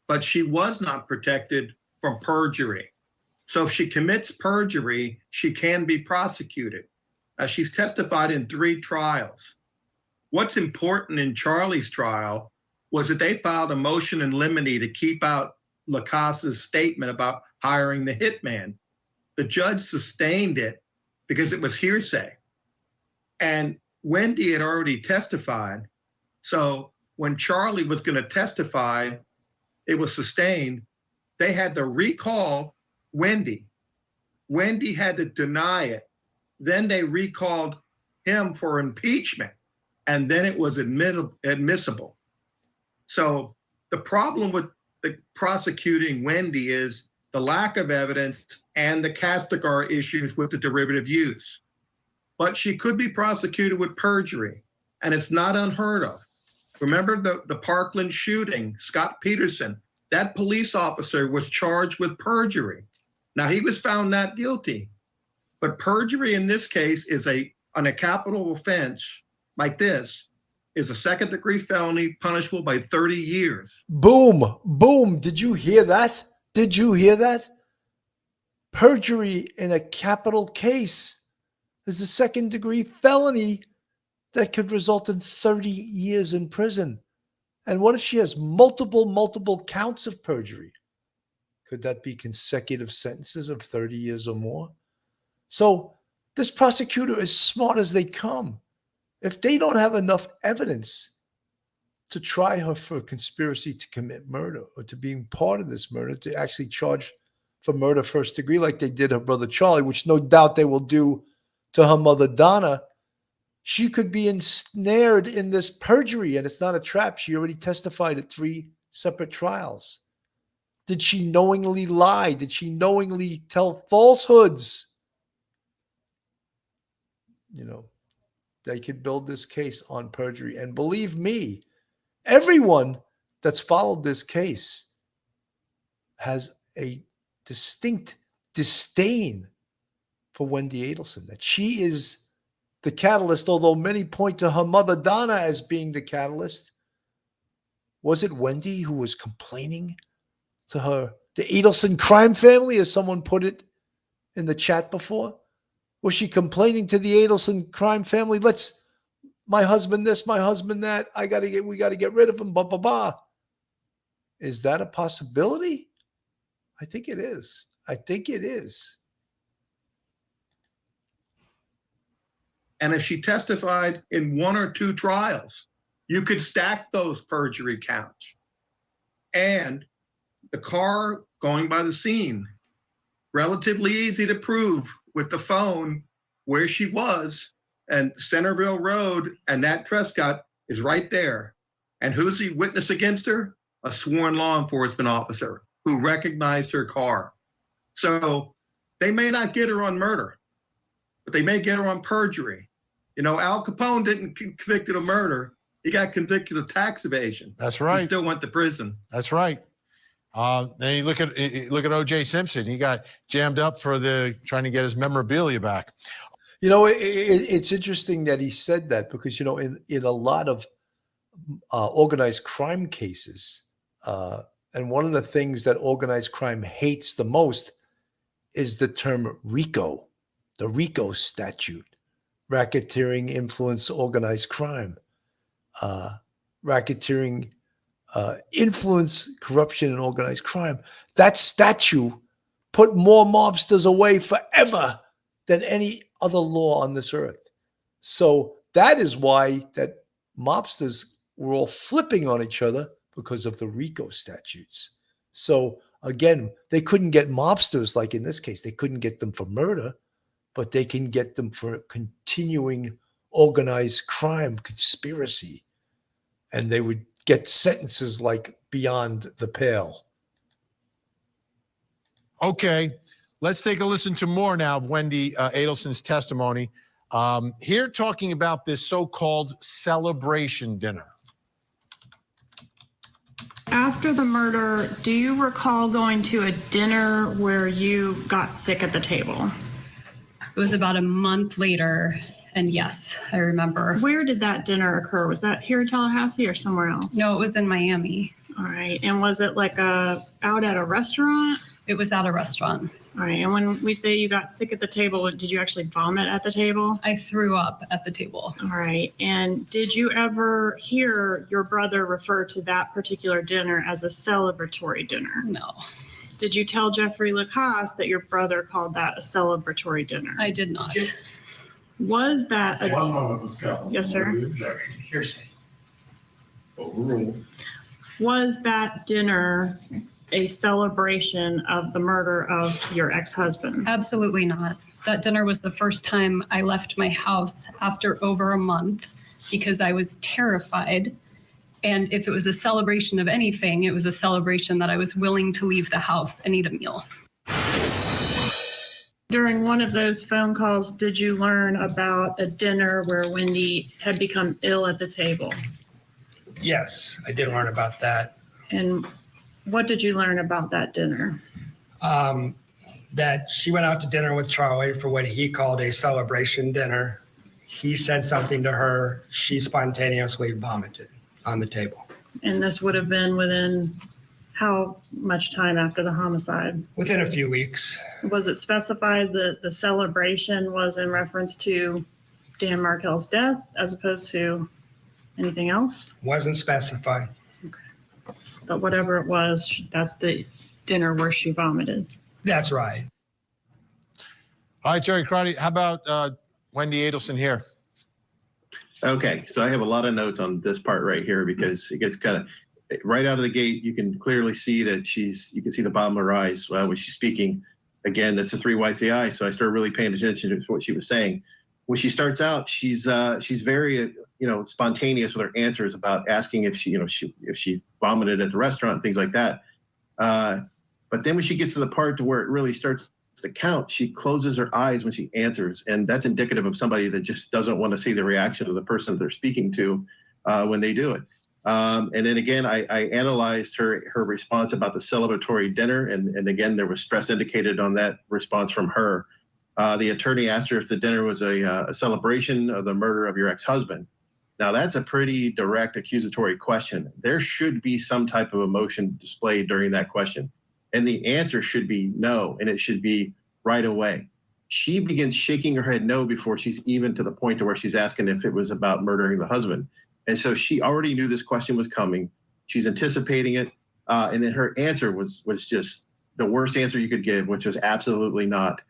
But she was not protected from perjury. So if she commits perjury, she can be prosecuted. She's testified in 3 trials. What's important in Charlie's trial was that they filed a motion in limine to keep out Lacasse's statement about hiring the hitman. The judge sustained it because it was hearsay. And Wendi had already testified. So when Charlie was going to testify, it was sustained. They had to recall Wendi. Wendi had to deny it. Then they recalled him for impeachment, and then it was admissible. So the problem with the prosecuting Wendi is the lack of evidence and the Castigar issues with the derivative use. But she could be prosecuted with perjury, and it's not unheard of. Remember the Parkland shooting, Scott Peterson, that police officer was charged with perjury. Now, he was found not guilty. But perjury in this case is on a capital offense like this, is a second-degree felony punishable by 30 years. Boom, boom. Did you hear that? Did you hear that? Perjury in a capital case is a second-degree felony that could result in 30 years in prison. And what if she has multiple counts of perjury? Could that be consecutive sentences of 30 years or more? So this prosecutor is smart as they come. If they don't have enough evidence to try her for a conspiracy to commit murder or to being part of this murder, to actually charge for murder first degree like they did her brother Charlie, which no doubt they will do to her mother Donna, she could be ensnared in this perjury, and it's not a trap. She already testified at 3 separate trials. Did she knowingly lie? Did she knowingly tell falsehoods? You know, they could build this case on perjury. And believe me, everyone that's followed this case has a distinct disdain for Wendi Adelson, that she is the catalyst, although many point to her mother Donna as being the catalyst. Was it Wendi who was complaining to her, the Adelson crime family, as someone put it in the chat before? Was she complaining to the Adelson crime family? My husband this, my husband that. We got to get rid of him. Blah, blah, blah. Is that a possibility? I think it is. I think it is. And if she testified in 1 or 2 trials, you could stack those perjury counts. And the car going by the scene, relatively easy to prove with the phone where she was, and Centerville Road and that Trescott is right there. And who's the witness against her? A sworn law enforcement officer who recognized her car. So they may not get her on murder, but they may get her on perjury. You know, Al Capone didn't get convicted of murder. He got convicted of tax evasion. That's right. He still went to prison. That's right. Then you look at O.J. Simpson. He got jammed up for trying to get his memorabilia back. You know, it's interesting that he said that because, you know, in a lot of organized crime cases, and one of the things that organized crime hates the most is the term RICO, the RICO statute, racketeering, influence, organized crime, racketeering, influence, corruption, and organized crime. That statute put more mobsters away forever than any other law on this earth. So that is why that mobsters were all flipping on each other, because of the RICO statutes. So again, they couldn't get mobsters, like in this case, they couldn't get them for murder, but they can get them for continuing organized crime, conspiracy. And they would get sentences like beyond the pale. Okay, let's take a listen to more now of Wendi Adelson's testimony. Here talking about this so-called celebration dinner. After the murder, do you recall going to a dinner where you got sick at the table? It was about a month later, and yes, I remember. Where did that dinner occur? Was that here in Tallahassee or somewhere else? No, it was in Miami. All right. And was it like out at a restaurant? It was at a restaurant. All right. And when we say you got sick at the table, did you actually vomit at the table? I threw up at the table. All right. And did you ever hear your brother refer to that particular dinner as a celebratory dinner? No. Did you tell Jeffrey Lacoste that your brother called that a celebratory dinner? I did not. Was that One moment, Ms. Kell. Yes, sir. Objection. Hearsay. Overruled. Was that dinner a celebration of the murder of your ex-husband? Absolutely not. That dinner was the first time I left my house after over a month because I was terrified. And if it was a celebration of anything, it was a celebration that I was willing to leave the house and eat a meal. During one of those phone calls, did you learn about a dinner where Wendi had become ill at the table? Yes, I did learn about that. And what did you learn about that dinner? That she went out to dinner with Charlie for what he called a celebration dinner. He said something to her. She spontaneously vomited on the table. And this would have been within how much time after the homicide? Within a few weeks. Was it specified that the celebration was in reference to Dan Markel's death as opposed to anything else? Wasn't specified. Okay. But whatever it was, that's the dinner where she vomited. That's right. All right, Jerry Crotty, how about Wendi Adelson here? Okay, so I have a lot of notes on this part right here because it gets kind of right out of the gate. You can clearly see that you can see the bottom of her eyes when she's speaking. Again, that's the three whites of the eye. So I started really paying attention to what she was saying. When she starts out, she's very spontaneous with her answers about asking if she vomited at the restaurant, things like that. But then when she gets to the part to where it really starts to count, she closes her eyes when she answers, and that's indicative of somebody that just doesn't want to see the reaction of the person they're speaking to when they do it. And then again, I analyzed her response about the celebratory dinner, and again, there was stress indicated on that response from her. The attorney asked her if the dinner was a celebration of the murder of your ex-husband. Now, that's a pretty direct accusatory question. There should be some type of emotion displayed during that question. And the answer should be no, and it should be right away. She begins shaking her head no before she's even to the point to where she's asking if it was about murdering the husband. And so she already knew this question was coming. She's anticipating it. And then her answer was just the worst answer you could give, which was absolutely not.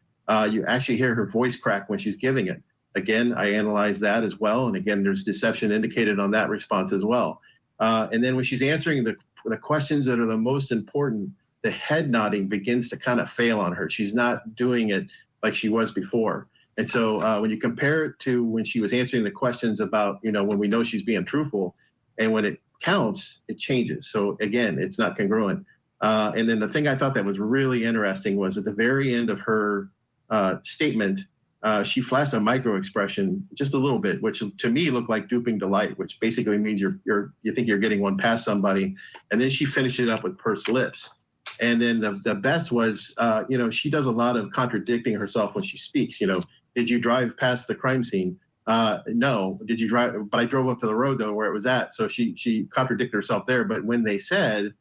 You actually hear her voice crack when she's giving it. Again, I analyzed that as well. And again, there's deception indicated on that response as well. And then when she's answering the questions that are the most important, the head nodding begins to kind of fail on her. She's not doing it like she was before. And so when you compare it to when she was answering the questions about, when we know she's being truthful, and when it counts, it changes. So again, it's not congruent. And then the thing I thought that was really interesting was at the very end of her statement, she flashed a micro expression just a little bit, which to me looked like duping delight, which basically means you think you're getting one past somebody. And then she finished it up with pursed lips. And then the best was, she does a lot of contradicting herself when she speaks. Did you drive past the crime scene? No. Did you drive? But I drove up to the road though where it was at. So she contradicted herself there. But when they said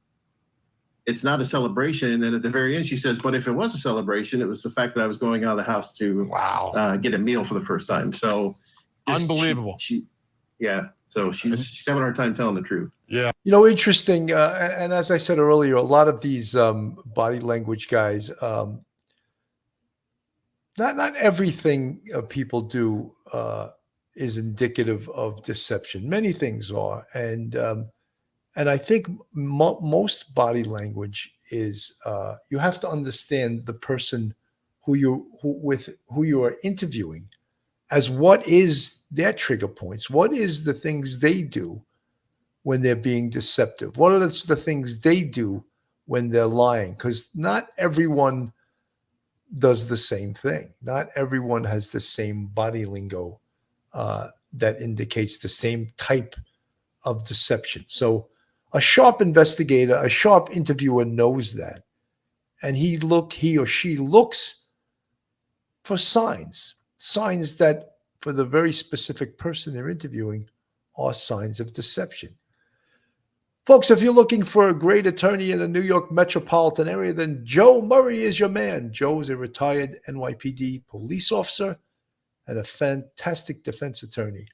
it's not a celebration, and then at the very end she says, "But if it was a celebration, it was the fact that I was going out of the house to get a meal for the first time." So unbelievable. So she's having a hard time telling the truth. Yeah. Interesting. And as I said earlier, a lot of these body language guys, not everything people do is indicative of deception. Many things are, and I think most body language is you have to understand the person who you are interviewing, as what is their trigger points, what is the things they do when they're being deceptive, what are the things they do when they're lying, because not everyone does the same thing. Not everyone has the same body lingo that indicates the same type of deception. So a sharp investigator, a sharp interviewer knows that. And he or she looks for signs that for the very specific person they're interviewing are signs of deception. Folks, if you're looking for a great attorney in the New York metropolitan area, then Joe Murray is your man. Joe is a retired NYPD police officer and a fantastic defense attorney.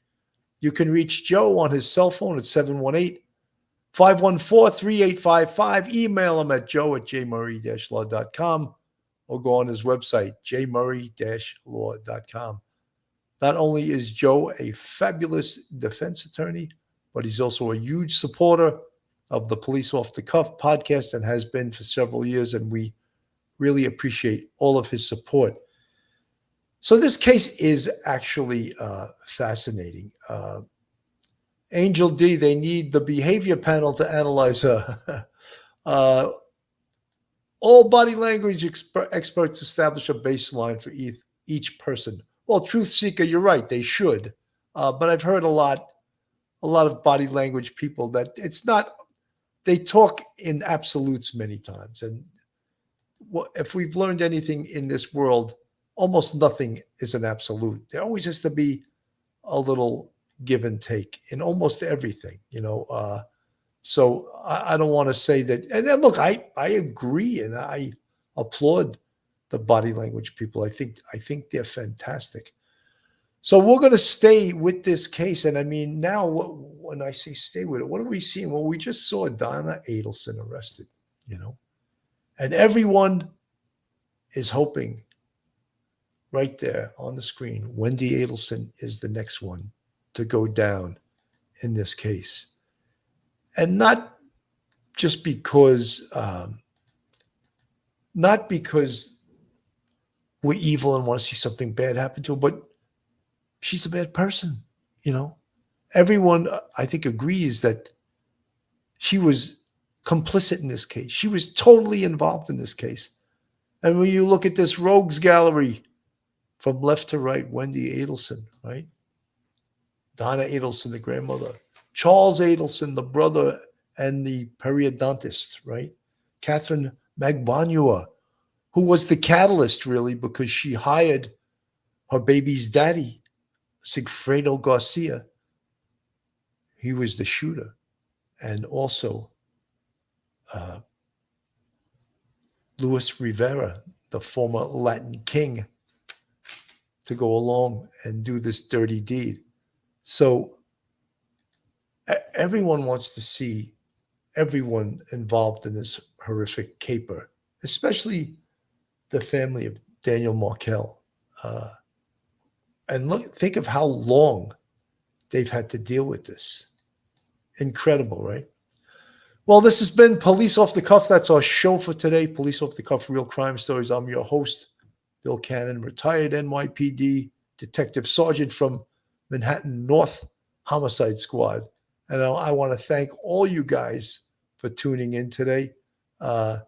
You can reach Joe on his cell phone at 718-514-3855. Email him at joe@jmurray-law.com or go on his website, jmurray-law.com. Not only is Joe a fabulous defense attorney, but he's also a huge supporter of the Police Off the Cuff podcast and has been for several years, and we really appreciate all of his support. So this case is actually fascinating. Angel D, they need the behavior panel to analyze all body language experts establish a baseline for each person. Well, Truth Seeker, you're right, they should. But I've heard a lot of body language people that it's not, they talk in absolutes many times. And if we've learned anything in this world, almost nothing is an absolute. There always has to be a little give and take in almost everything, So I don't want to say that. And then look, I agree and I applaud the body language people. I think they're fantastic. So we're going to stay with this case. And I mean, now when I say stay with it, what are we seeing? Well, we just saw Donna Adelson arrested, and everyone is hoping right there on the screen, Wendi Adelson is the next one to go down in this case. And not just because, we're evil and want to see something bad happen to her, but she's a bad person, Everyone, I think, agrees that she was complicit in this case. She was totally involved in this case. And when you look at this rogues gallery from left to right, Wendi Adelson, right? Donna Adelson, the grandmother. Charles Adelson, the brother and the periodontist, right? Catherine Magbanua, who was the catalyst, really, because she hired her baby's daddy, Sigfredo Garcia. He was the shooter. And also Luis Rivera, the former Latin king, to go along and do this dirty deed. So everyone wants to see everyone involved in this horrific caper, especially the family of Daniel Markel. And think of how long they've had to deal with this. Incredible, right? Well, this has been Police Off the Cuff. That's our show for today. Police Off the Cuff, Real Crime Stories. I'm your host, Bill Cannon, retired NYPD Detective Sergeant from Manhattan North Homicide Squad. And I want to thank all you guys for tuning in today. And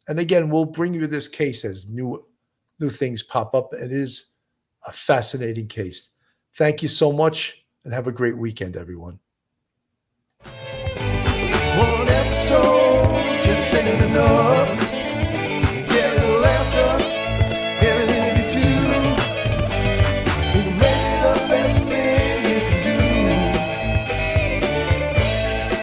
again, we'll bring you this case as new things pop up. It is a fascinating case. Thank you so much and have a great weekend, everyone. One episode just ain't enough.